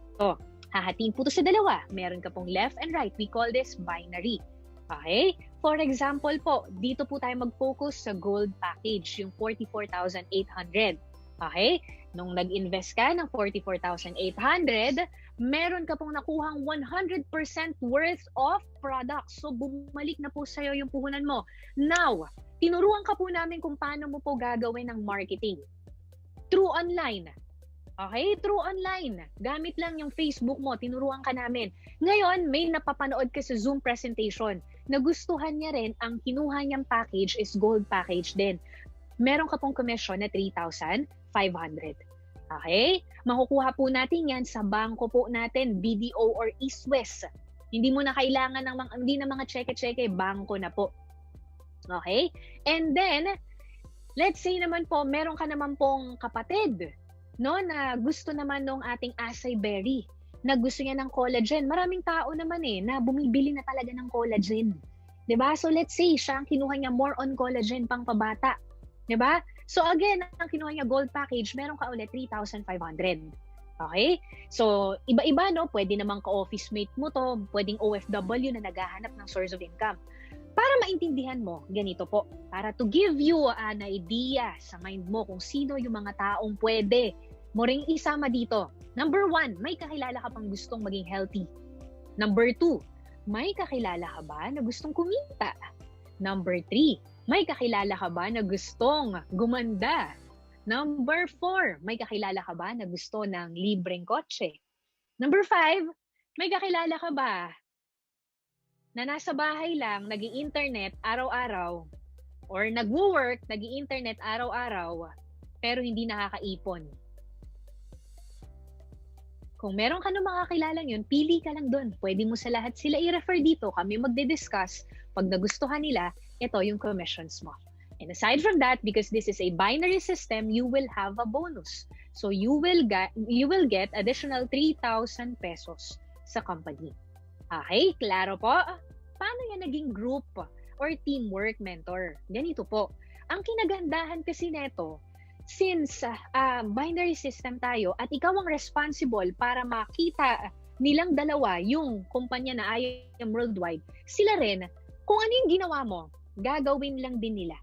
Hahatiin po ito sa dalawa. Meron ka pong left and right. We call this binary. Okay? For example po, dito po tayo mag-focus sa gold package, yung 44,800. Okay? Nung nag-invest ka ng 44,800, meron ka pong nakuhang 100% worth of products. So, bumalik na po sa'yo yung puhunan mo. Now, tinuruan ka po namin kung paano mo po gagawin ng marketing. Through online. Okay? Through online. Gamit lang yung Facebook mo. Tinuruan ka namin. Ngayon, may napapanood ka sa Zoom presentation. Nagustuhan niya rin, ang kinuha niyang package is gold package din. Meron ka pong commission na 3,500. Okay? Makukuha po natin yan sa bangko po natin, BDO or East West. Hindi mo na kailangan ng mga cheque-cheque, bangko na po. Okay? And then, let's say naman po, meron ka naman pong kapatid, no, na gusto naman nung ating acai berry, na gusto niya ng collagen. Maraming tao naman na bumibili na talaga ng collagen. 'Di ba? So let's say siya ang kinuha niya more on collagen pang pabata. 'Di ba? So again, ang kinuha niya gold package, meron ka ulit 3,500. Okay? So iba-iba, no? Pwede namang ka-office mate mo to, pwedeng OFW na naghahanap ng source of income. Para maintindihan mo, ganito po, para to give you an idea sa mind mo kung sino yung mga taong pwede mo ring isama dito. Number 1, may kakilala ka pang gustong maging healthy. Number 2, may kakilala ka ba na gustong kumita? Number 3, may kakilala ka ba na gustong gumanda? Number 4, may kakilala ka ba na gusto ng libreng kotse? Number 5, may kakilala ka ba na nasa bahay lang, nag-i-internet araw-araw, or nag-work, nag-i-internet araw-araw, pero hindi nakakaipon? Kung meron ka nung makakilala yun, pili ka lang doon. Pwede mo sa lahat sila i-refer dito. Kami magde-discuss. Pag nagustuhan nila, ito yung commissions mo. And aside from that, because this is a binary system, you will have a bonus. So you will get additional 3,000 pesos sa company. Okay, klaro po? Paano yan naging group or teamwork, mentor? Ganito po. Ang kinagandahan kasi neto, since binary system tayo at ikaw ang responsible para makita nilang dalawa yung kumpanya na I Am Worldwide, sila rin, kung ano yung ginawa mo, gagawin lang din nila.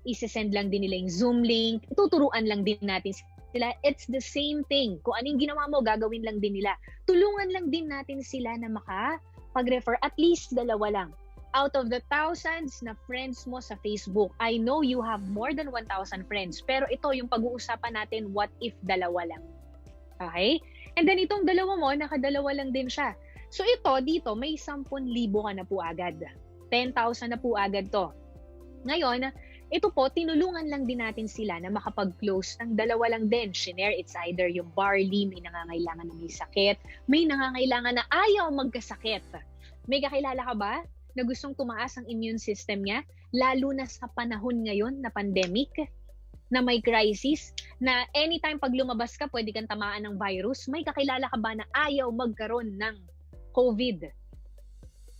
Isesend lang din nila yung Zoom link, tuturuan lang din natin sila. It's the same thing. Kung ano yung ginawa mo, gagawin lang din nila. Tulungan lang din natin sila na makapag-refer, at least dalawa lang. Out of the thousands na friends mo sa Facebook, I know you have more than 1,000 friends. Pero ito yung pag-uusapan natin, what if dalawa lang? Okay? And then itong dalawa mo, nakadalawa lang din siya. So ito, dito, may 10,000 ka na po agad. 10,000 na po agad to. Ngayon, ito po, tinulungan lang din natin sila na makapag-close ng dalawa lang din. Shinare, it's either yung barley, may nangangailangan na may sakit, may nangangailangan na ayaw magkasakit. May kakilala ka ba na gustong tumaas ang immune system niya, lalo na sa panahon ngayon na pandemic, na may crisis, na anytime pag lumabas ka, pwede kang tamaan ng virus. May kakilala ka ba na ayaw magkaroon ng COVID?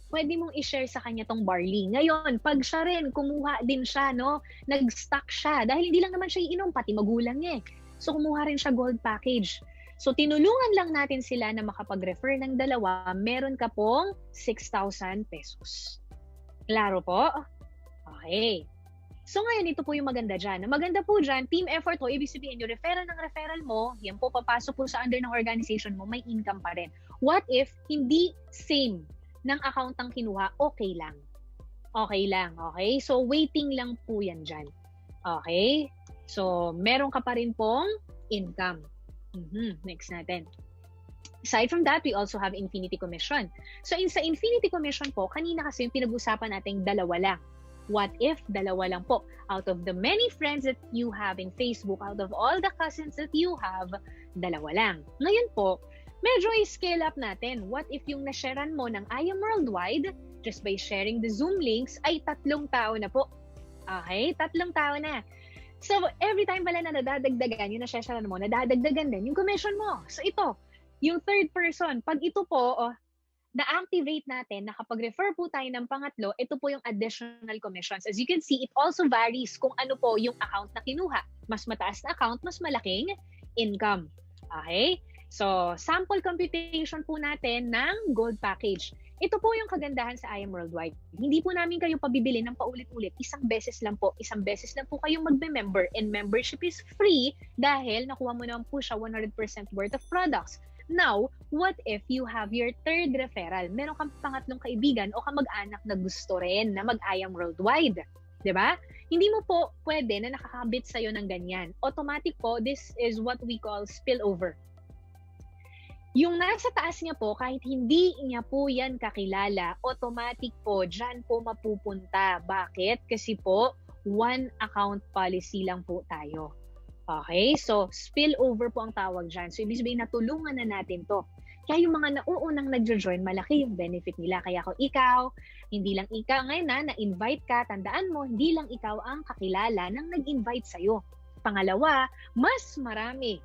Pwede mong i-share sa kanya tong barley. Ngayon, pag siya rin, kumuha din siya, no? Nag-stock siya. Dahil hindi lang naman siya iinom, pati magulang niya. So, kumuha rin siya gold package. So, tinulungan lang natin sila na makapag-refer ng dalawa, meron ka pong 6,000 pesos. Klaro po? Okay. So, ngayon, ito po yung maganda dyan. Maganda po dyan, team effort po, ibig sabihin, yung referral ng referral mo, yan po, papasok po sa under ng organization mo, may income pa rin. What if, hindi same ng account ang kinuha, okay lang. Okay lang, okay? So, waiting lang po yan dyan. Okay? So, meron ka pa rin pong income. Next natin. Aside from that, we also have Infinity Commission. So, sa Infinity Commission po, kanina kasi yung pinag-usapan natin dalawa lang. What if dalawa lang po? Out of the many friends that you have in Facebook, out of all the cousins that you have, dalawa lang. Ngayon po, medyo i-scale up natin. What if yung na-sharean mo ng I Am Worldwide, just by sharing the Zoom links, ay 3 tao na po. Okay? 3 tao na. So, every time pala na nadadagdagan, yung na-sharean mo, nadadagdagan din yung commission mo. So, ito, yung third person, pag ito po, na-activate natin, nakapag-refer po tayo ng pangatlo, ito po yung additional commissions. As you can see, it also varies kung ano po yung account na kinuha. Mas mataas na account, mas malaking income. Okay? So, sample computation po natin ng gold package. Ito po yung kagandahan sa I Am Worldwide. Hindi po namin kayo pabibili ng paulit-ulit. Isang beses lang po. Isang beses lang po kayong magbe-member. And membership is free dahil nakuha mo naman po siya 100% worth of products. Now, what if you have your third referral? Meron kang pangatlong kaibigan o kamag-anak na gusto rin na mag-I Am Worldwide. Diba? Hindi mo po pwede na nakakabit sa'yo ng ganyan. Automatic po, this is what we call spillover. Yung nasa taas niya po, kahit hindi niya po yan kakilala, automatic po, dyan po mapupunta. Bakit? Kasi po, one account policy lang po tayo. Okay? So, spillover po ang tawag dyan. So, ibig sabihin, natulungan na natin to. Kaya yung mga nauunang nagjo-join, malaki yung benefit nila. Kaya kung ikaw, hindi lang ikaw ngayon na-invite ka, tandaan mo, hindi lang ikaw ang kakilala ng nag-invite sa'yo. Pangalawa, mas marami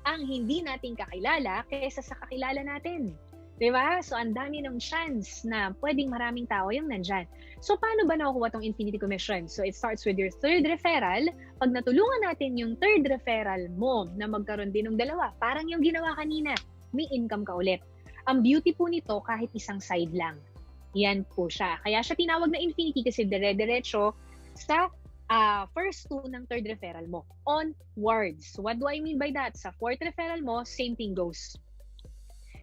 ang hindi natin kakilala kaysa sa kakilala natin. Diba? So, ang dami ng chance na pwedeng maraming tao yung nandyan. So, paano ba nakukuha tong Infinity Commission? So, it starts with your third referral. Pag natulungan natin yung third referral mo na magkaroon din ng dalawa, parang yung ginawa kanina, may income ka ulit. Ang beauty po nito, kahit isang side lang. Yan po siya. Kaya siya tinawag na Infinity kasi dire-diretso sa first two ng third referral mo. Onwards. What do I mean by that? Sa fourth referral mo, same thing goes.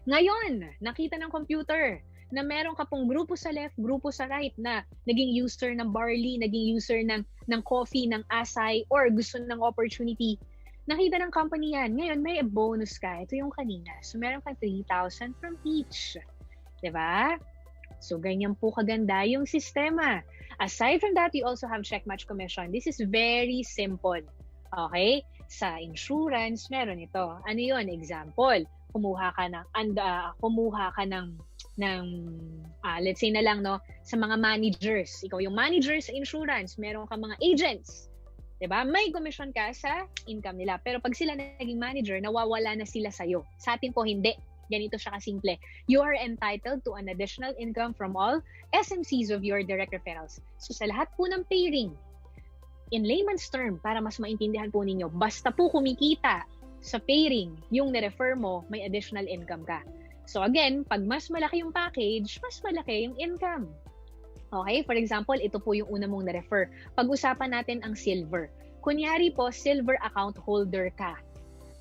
Ngayon, nakita ng computer na meron ka pong grupo sa left, grupo sa right na naging user ng barley, naging user ng coffee, ng asay, or gusto ng opportunity. Nakita ng company yan. Ngayon, may bonus ka. Ito yung kanina. So, meron ka 3,000 from each. Diba? So, ganyan po kaganda yung sistema. Aside from that, you also have check match commission. This is very simple. Okay? Sa insurance, meron ito. Ano yun? Example, kumuha ka ng let's say na lang, no, sa mga managers. Ikaw yung manager sa insurance, meron ka mga agents. Diba? May commission ka sa income nila. Pero pag sila naging manager, nawawala na sila sa'yo. Sa atin po, hindi. Ganito siya kasimple. You are entitled to an additional income from all SMCs of your direct referrals. So sa lahat po ng pairing, in layman's term, para mas maintindihan po ninyo, basta po kumikita sa pairing yung nirefer mo, may additional income ka. So again, pag mas malaki yung package, mas malaki yung income. Okay? For example, ito po yung una mong na-refer. Pag-usapan natin ang silver. Kunyari po, silver account holder ka.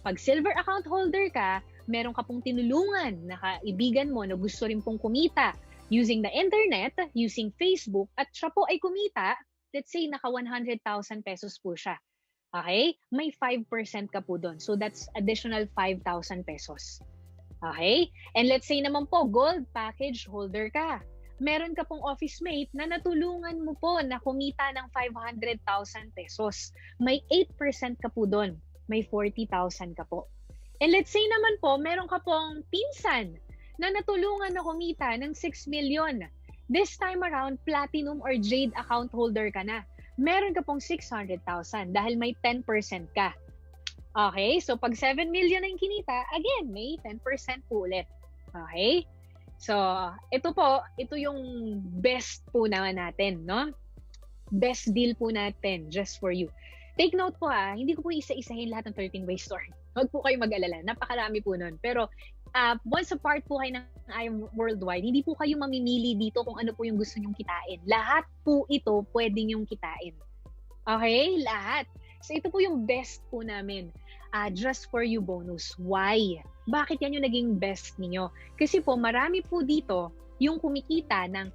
Pag silver account holder ka, meron ka pong tinulungan na kaibigan mo na gusto rin pong kumita using the internet, using Facebook, at siya po ay kumita, let's say naka 100,000 pesos po siya. Okay? May 5% ka po doon. So that's additional 5,000 pesos. Okay? And let's say naman po, gold package holder ka. Meron ka pong office mate na natulungan mo po na kumita ng 500,000 pesos. May 8% ka po doon. May 40,000 ka po. And let's say naman po, meron ka pong pinsan na natulungan na kumita ng 6 million. This time around, platinum or jade account holder ka na. Meron ka pong 600,000 dahil may 10% ka. Okay? So, pag 7 million na yung kinita, again, may 10% po ulit. Okay? So, ito yung best po natin, no? Best deal po natin, just for you. Take note po hindi ko po isa-isahin lahat ng 13 Ways Store. Huwag po kayo mag-alala. Napakarami po nun. Pero, once a part po kayo ng I Am Worldwide, hindi po kayo mamimili dito kung ano po yung gusto nyong kitain. Lahat po ito pwede nyong kitain. Okay? Lahat. So, ito po yung best po namin. Just for you bonus. Why? Bakit yan yung naging best ninyo? Kasi po, marami po dito yung kumikita ng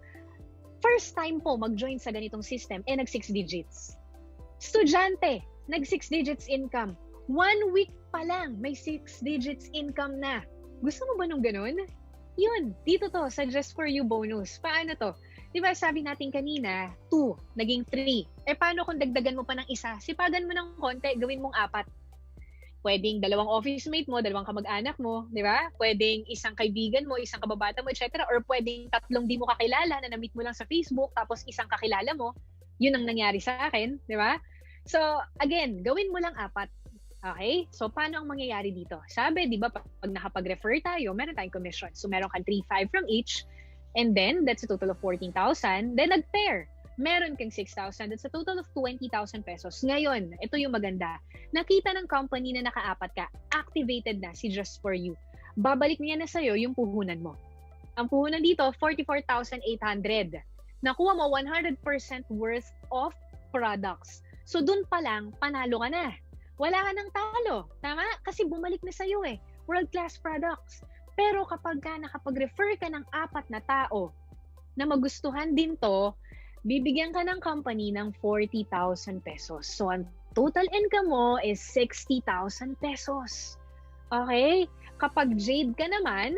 first time po mag-join sa ganitong system, nag 6 digits. Estudyante, nag 6 digits income. 1 week pa lang, may 6 digits income na. Gusto mo ba nung ganun? Yun, dito to, sa Just For You bonus. Paano to? Diba sabi natin kanina, 2, naging 3. Paano kung dagdagan mo pa ng isa? Sipagan mo ng konti, gawin mong 4. Pwedeng 2 office mate mo, 2 kamag-anak mo, di ba? Pwedeng isang kaibigan mo, isang kababata mo, etc. Or pwedeng 3 di mo kakilala na na-meet mo lang sa Facebook, tapos isang kakilala mo. Yun ang nangyari sa akin, di ba? So, again, gawin mo lang 4. Okay? So, paano ang mangyayari dito? Sabi, di ba, pag nakapag-refer tayo, meron tayong commission. So, meron kang 3,500 from each. And then, that's a total of 14,000. Then, nag-pair. Meron kang 6,000. That's a total of 20,000 pesos. Ngayon, ito yung maganda. Nakita ng company na naka-4 ka, activated na si Just For You. Babalik niya na sa'yo yung puhunan mo. Ang puhunan dito, 44,800. Nakuha mo 100% worth of products. So, dun pa lang, panalo ka na. Wala ka ng talo. Tama? Kasi bumalik na sa'yo world-class products. Pero kapag nakapag-refer ka ng 4 na tao na magustuhan din to, bibigyan ka ng company ng 40,000 pesos. So, ang total income mo is 60,000 pesos. Okay? Kapag Jade ka naman,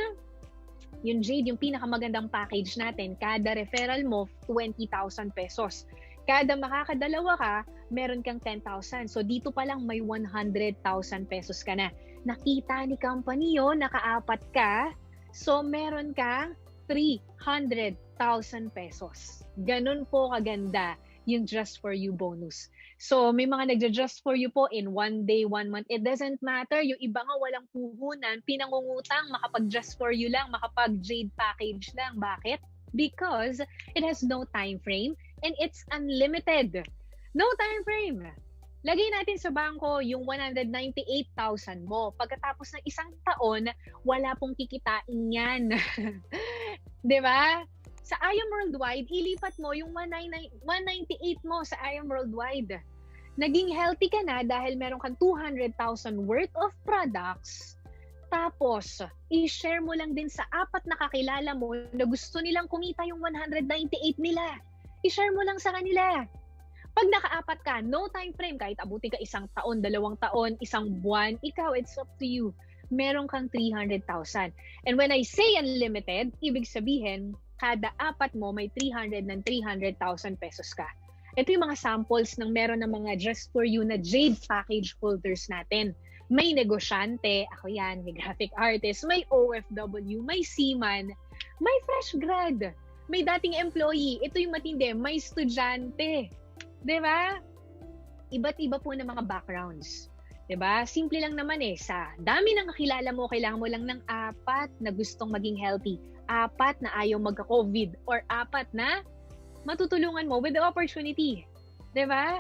yung Jade, yung pinakamagandang package natin, kada referral mo, 20,000 pesos. Kada makakadalawa ka, meron kang 10,000. So, dito pa lang may 100,000 pesos ka na. Nakita ni company yun, naka-4 ka, so meron kang 300,000 pesos. Ganun po kaganda yung Just For You bonus. So, may mga nagja-Just For You po in 1 day, 1 month. It doesn't matter. Yung iba nga walang puhunan, pinangungutang, makapag-Just For You lang, makapag-Jade package lang. Bakit? Because it has no time frame and it's unlimited. No time frame. Lagay natin sa bangko yung 198,000 mo. Pagkatapos ng 1 taon, wala pong kikitain yan. Diba? Sa I Am Worldwide, ilipat mo yung 198 mo sa I Am Worldwide. Naging healthy ka na dahil meron kang 200,000 worth of products. Tapos, i-share mo lang din sa 4 na kakilala mo na gusto nilang kumita yung 198 nila. I-share mo lang sa kanila. Pag naka-4 ka, no time frame, kahit abutin ka 1 taon, 2 taon, 1 buwan, ikaw, it's up to you. Meron kang 300,000. And when I say unlimited, ibig sabihin, kada 4 mo, may 300,000 pesos ka. Ito yung mga samples ng meron ng mga Just For You na Jade package holders natin. May negosyante, ako yan, may graphic artist, may OFW, may seaman, may fresh grad, may dating employee, ito yung matindi, may estudyante. Diba? Iba't iba po ng mga backgrounds. Diba? Simple lang naman sa dami ng kakilala mo, kailangan mo lang ng 4 na gustong maging healthy, 4 na ayaw magka-COVID, or 4 na matutulungan mo with the opportunity. Diba?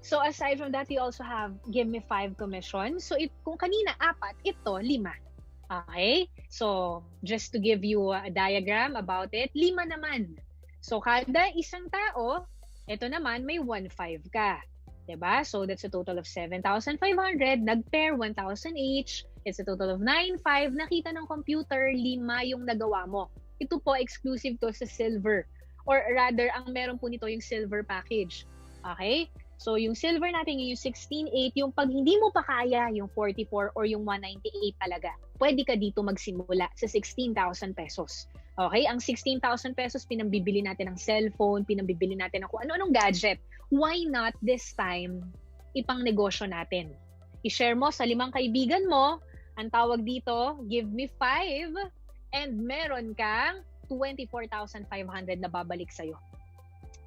So aside from that, you also have Give Me 5 commission. So kung kanina 4, ito 5. Okay? So just to give you a diagram about it, 5 naman. So kada isang tao, ito naman may 1,500 ka. Diba? So that's a total of 7,500. Nag-pair 1,000 each. It's a total of 9,500. Nakita ng computer, 5 yung nagawa mo. Ito po exclusive to sa silver. Or rather, ang meron po nito yung silver package. Okay? So yung silver natin, yung 16,800, yung pag hindi mo pa kaya yung 44 or yung 198 talaga, pwede ka dito magsimula sa 16,000 pesos. Okay? Ang 16,000 pesos, pinambibili natin ng cellphone, pinambibili natin ng kung ano-anong gadget. Why not this time, ipang negosyo natin? I-share mo sa 5 kaibigan mo, ang tawag dito, Give Me 5, and meron kang 24,500 na babalik sa'yo.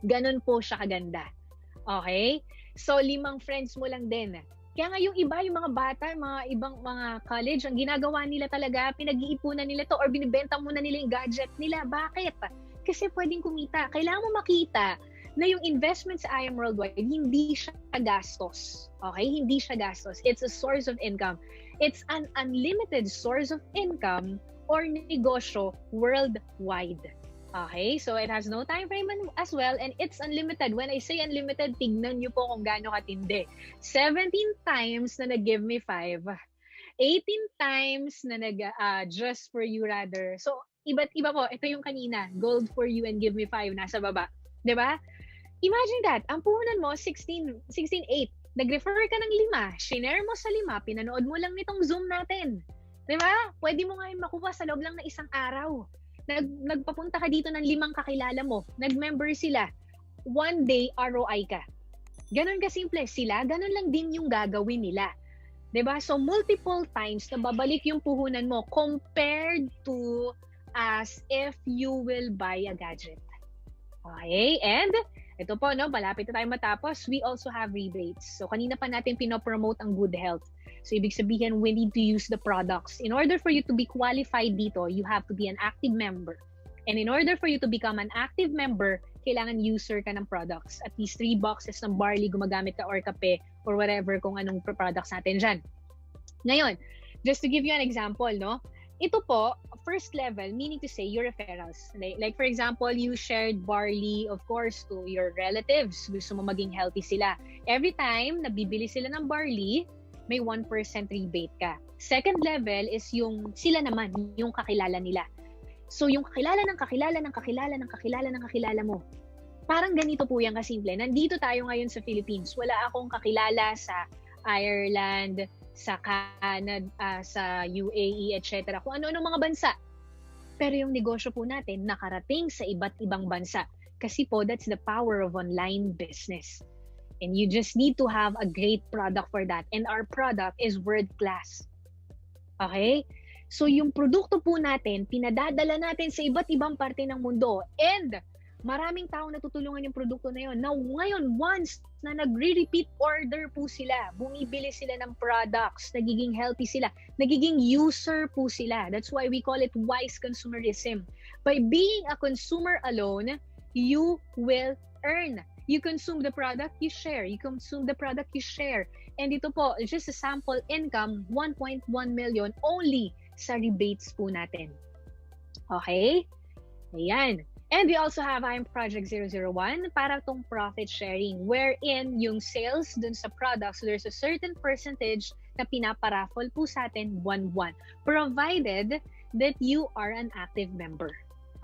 Ganun po siya kaganda. Okay? So, 5 friends mo lang din. Kaya nga yung iba, yung mga bata, mga ibang mga college, ang ginagawa nila talaga, pinag-iipunan nila to or binibenta muna nila yung gadget nila. Bakit? Kasi pwedeng kumita. Kailangan mo makita na yung investment sa I Am Worldwide, hindi siya gastos. Okay? Hindi siya gastos. It's a source of income. It's an unlimited source of income or negosyo worldwide. Okay? So, it has no time frame as well and it's unlimited. When I say unlimited, tignan nyo po kung gaano katindi. 17 times na nag-give me 5. 18 times na just for you rather. So, iba't iba po. Ito yung kanina. Gold for you and give me 5. Nasa baba. Diba? Imagine that. Ang puhunan mo, 16.8. Nag-refer ka ng 5. Shinare mo sa 5. Pinanood mo lang nitong Zoom natin. Diba? Pwede mo nga yung makuha sa loob lang ng isang araw. Nagpapunta ka dito ng 5 kakilala mo. Nag-member sila. One day, ROI ka. Ganon kasimple. Sila, ganon lang din yung gagawin nila. Diba? So, multiple times na babalik yung puhunan mo compared to as if you will buy a gadget. Okay? And, ito po, no, malapit na tayo matapos. We also have rebates. So, kanina pa natin pinopromote ang good health. So, ibig sabihin, we need to use the products. In order for you to be qualified dito, you have to be an active member. And in order for you to become an active member, kailangan user ka ng products. At least 3 boxes ng barley, gumagamit ka or kape, or whatever kung anong products natin dyan. Ngayon, just to give you an example, no? Ito po, first level, meaning to say your referrals. Like for example, you shared barley, of course, to your relatives. Gusto mo maging healthy sila. Every time na bibili sila ng barley, may 1% rebate ka. Second level is yung sila naman, yung kakilala nila. So yung kakilala ng kakilala ng kakilala ng kakilala ng kakilala mo. Parang ganito po yan kasimple. Nandito tayo ngayon sa Philippines. Wala akong kakilala sa Ireland, sa Canada, sa UAE, etc. Kung ano-ano mga bansa. Pero yung negosyo po natin nakarating sa iba't ibang bansa. Kasi po, that's the power of online business. And you just need to have a great product for that. And our product is world-class. Okay? So yung produkto po natin, pinadadala natin sa iba't ibang parte ng mundo. And maraming taong natutulungan yung produkto na yun. Now, ngayon, once na nagre-repeat order po sila, bumibili sila ng products, nagiging healthy sila, nagiging user po sila. That's why we call it wise consumerism. By being a consumer alone, you will earn. You consume the product, you share. You consume the product, you share. And ito po, just a sample income, 1.1 million only sa rebates po natin. Okay? Ayan. And we also have I'm Project 001 para tong profit sharing wherein yung sales dun sa products, so there's a certain percentage na pinaparaffle po sa atin 1-1 provided that you are an active member.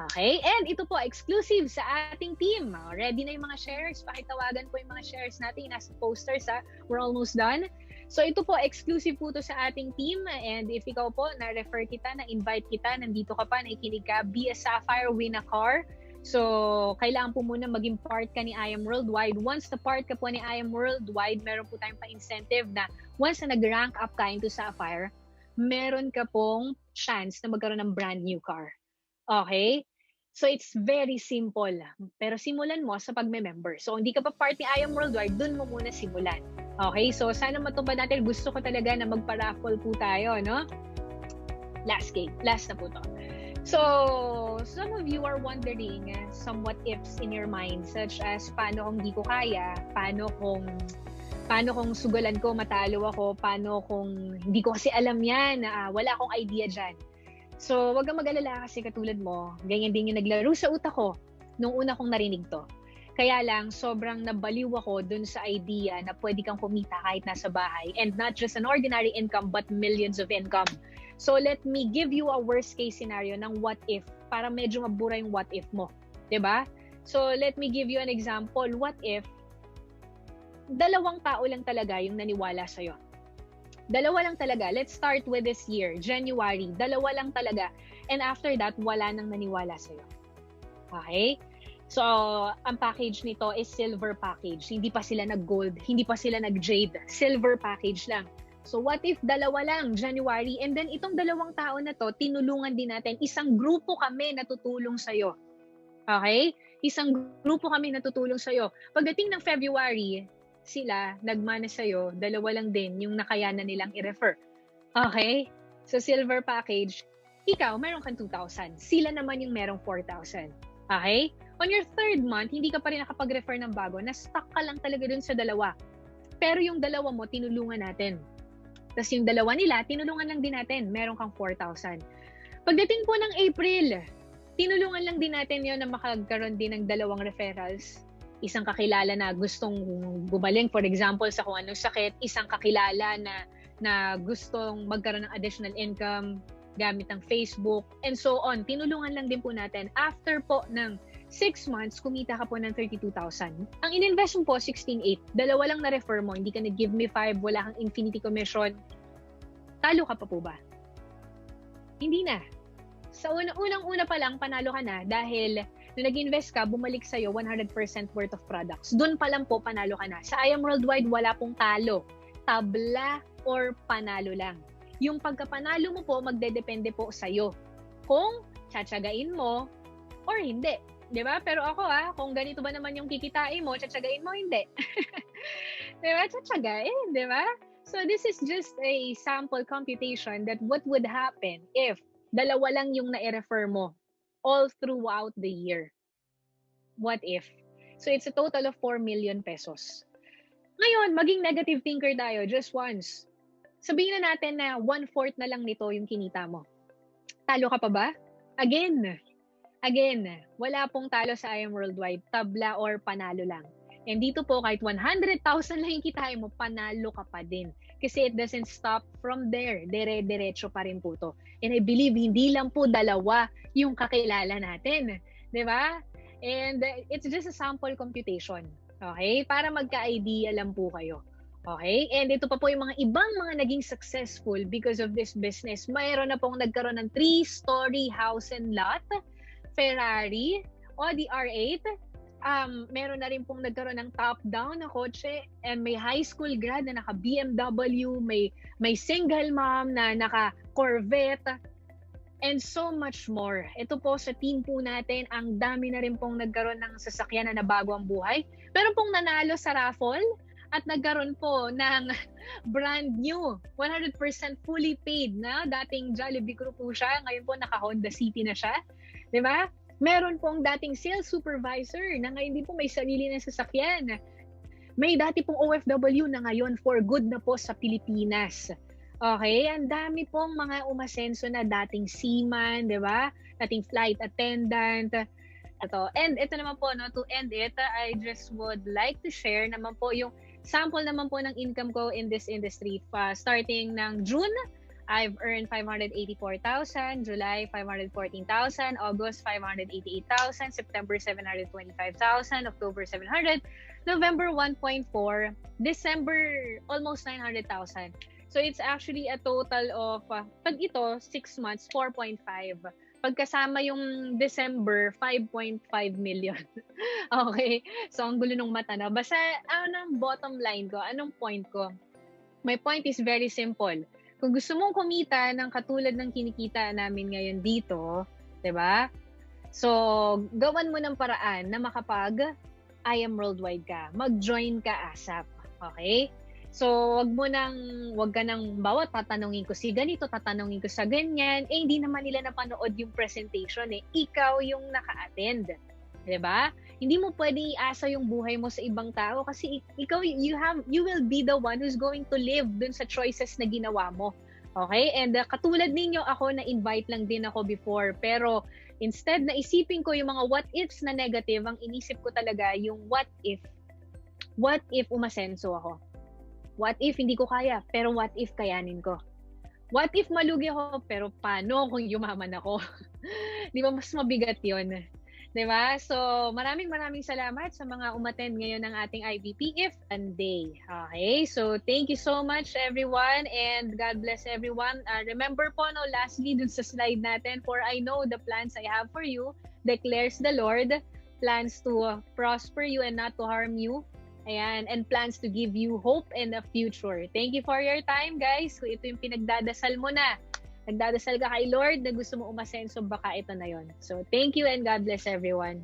Okay? And ito po, exclusive sa ating team. Ready na yung mga shares. Pakitawagan po yung mga shares natin. Nasa posters, ha? We're almost done. So ito po, exclusive po to sa ating team. And if ikaw po, na-refer kita, na-invite kita, nandito ka pa, nakikinig ka, be a Sapphire, win a car. So, kailangan po muna maging part ka ni I Am Worldwide. Once na part ka po ni I Am Worldwide, meron po tayong pa-incentive na once na nag-rank up ka into Sapphire, meron ka pong chance na magkaroon ng brand new car. Okay? So, it's very simple. Pero simulan mo sa pagme-member. So, hindi ka pa part ni I Am Worldwide, dun mo muna simulan. Okay? So, sana matupad natin. Gusto ko talaga na magpa-raffle po tayo, no? Last game. Last na po to. So, some of you are wondering some what ifs in your mind, such as paano kung di ko kaya, paano kung sugalan ko, matalo ako, paano kung hindi ko kasi alam yan, wala akong idea dyan. So, wag kang mag-alala kasi katulad mo, ganyan din yung naglaro sa utak ko nung una kong narinig to. Kaya lang, sobrang nabaliw ako dun sa idea na pwede kang kumita kahit nasa bahay. And not just an ordinary income, but millions of income. So, let me give you a worst case scenario ng what if, para medyo mabura yung what if mo. 'Di ba? So, let me give you an example. What if, 2 tao lang talaga yung naniwala sa'yo. 2 lang talaga. Let's start with this year, January. 2 lang talaga. And after that, wala nang naniwala sa'yo. Okay? So, ang package nito is silver package. Hindi pa sila nag-gold, hindi pa sila nag-jade. Silver package lang. So what if dalawa lang, January, and then itong dalawang tao na to, tinulungan din natin. Isang grupo kami na tutulong sa'yo. Okay? Isang grupo kami na tutulong sa'yo. Pagdating ng February, sila nagmana sa'yo, dalawa lang din yung nakayanan nilang i-refer. Okay? So silver package, ikaw, meron kang 2,000. Sila naman yung merong 4,000. Okay? On your third month, hindi ka pa rin nakapag-refer ng bago. Na-stuck ka lang talaga dun sa dalawa. Pero yung dalawa mo, tinulungan natin. Tapos yung dalawa nila, tinulungan lang din natin. Meron kang 4,000. Pagdating po ng April, tinulungan lang din natin yon na makagkaroon din ng dalawang referrals. Isang kakilala na gustong gumaling, for example, sa kung anong sakit. Isang kakilala na gustong magkaroon ng additional income gamit ng Facebook, and so on. Tinulungan lang din po natin. After po ng 6 months, kumita ka po ng 32,000. Ang in-invest mo po, 16,800. Dalawa lang na-refer mo, hindi ka nag-give me 5, wala kang infinity commission. Talo ka pa po ba? Hindi na. Sa unang-una pa lang, panalo ka na dahil nung nag-invest ka, bumalik sa'yo 100% worth of products. Doon pa lang po, panalo ka na. Sa I Am Worldwide, wala pong talo. Tabla or panalo lang. Yung pagkapanalo mo po, magdedepende po sa'yo. Kung tsatsagain mo or hindi. Diba? Pero ako kung ganito ba naman yung kikitain mo, tsatsagain mo, hindi. Diba? Tsatsagain, diba? So this is just a sample computation that what would happen if dalawa lang yung na-refer mo all throughout the year. What if? So it's a total of 4 million pesos. Ngayon, maging negative thinker tayo just once. Sabihin na natin na 1/4 na lang nito yung kinita mo. Talo ka pa ba? Again, wala pong talo sa I Am Worldwide. Tabla or panalo lang. And dito po, kahit 100,000 lang yung kitain mo, panalo ka pa din. Kasi it doesn't stop from there. Dire-diretso pa rin po to. And I believe, hindi lang po dalawa yung kakilala natin. Diba? And it's just a sample computation. Okay? Para magka-idea lang po kayo. Okay? And ito pa po yung mga ibang mga naging successful because of this business. Mayroon na pong nagkaroon ng 3-story house and lot, Ferrari, Audi R8, meron na rin pong nagkaroon ng top-down na kotse, and may high school grad na naka-BMW, may single mom na naka-Corvette, and so much more. Ito po sa team po natin, ang dami na rin pong nagkaroon ng sasakyan na nabago ang buhay. Meron pong nanalo sa raffle, at nagkaroon po ng brand new, 100% fully paid na. Dating Jollibee crew po siya, ngayon po naka-Honda City na siya. Diba? Meron pong dating sales supervisor na ngayon din po may sarili na sasakyan. May dati pong OFW na ngayon for good na po sa Pilipinas. Okay? Ang dami pong mga umasenso na dating seaman, diba? Dating flight attendant. And ito naman po, to end it, I just would like to share naman po yung sample naman po ng income ko in this industry. Starting ng June, I've earned 584,000, July 514,000, August 588,000, September 725,000, October 700, November 1.4, December almost 900,000. So it's actually a total of, pag ito, 6 months, 4.5. Pagkasama yung December, 5.5 million. Okay? So, ang gulo ng mata na. Basta, anong bottom line ko? Anong point ko? My point is very simple. Kung gusto mong kumita ng katulad ng kinikita namin ngayon dito, diba? So, gawan mo ng paraan na makapag I Am Worldwide ka. Mag-join ka ASAP. Okay? So, wag ka nang bawat tatanungin ko si ganito, tatanungin ko sa ganyan. Hindi naman nila napanood yung presentation eh. Ikaw yung naka-attend. Diba? Hindi mo pwede iasa yung buhay mo sa ibang tao kasi ikaw, you will be the one who's going to live dun sa choices na ginawa mo. Okay? And katulad ninyo, ako na-invite lang din ako before. Pero instead na isipin ko yung mga what ifs na negative, ang inisip ko talaga yung what if. What if umasenso ako? What if hindi ko kaya, pero what if kayanin ko? What if malugi ako, pero paano kung yumaman ako? Di ba mas mabigat yun? Di ba? So, maraming salamat sa mga umattend ngayon ng ating IVP If and Day. Okay? So, thank you so much everyone and God bless everyone. Remember po, lastly, dun sa slide natin, for I know the plans I have for you, declares the Lord, plans to prosper you and not to harm you, Ayan, and plans to give you hope and a future. Thank you for your time, guys. Kung ito yung pinagdadasal mo na, nagdadasal ka kay Lord na gusto mo umasenso, baka ito na yon. So, thank you and God bless everyone.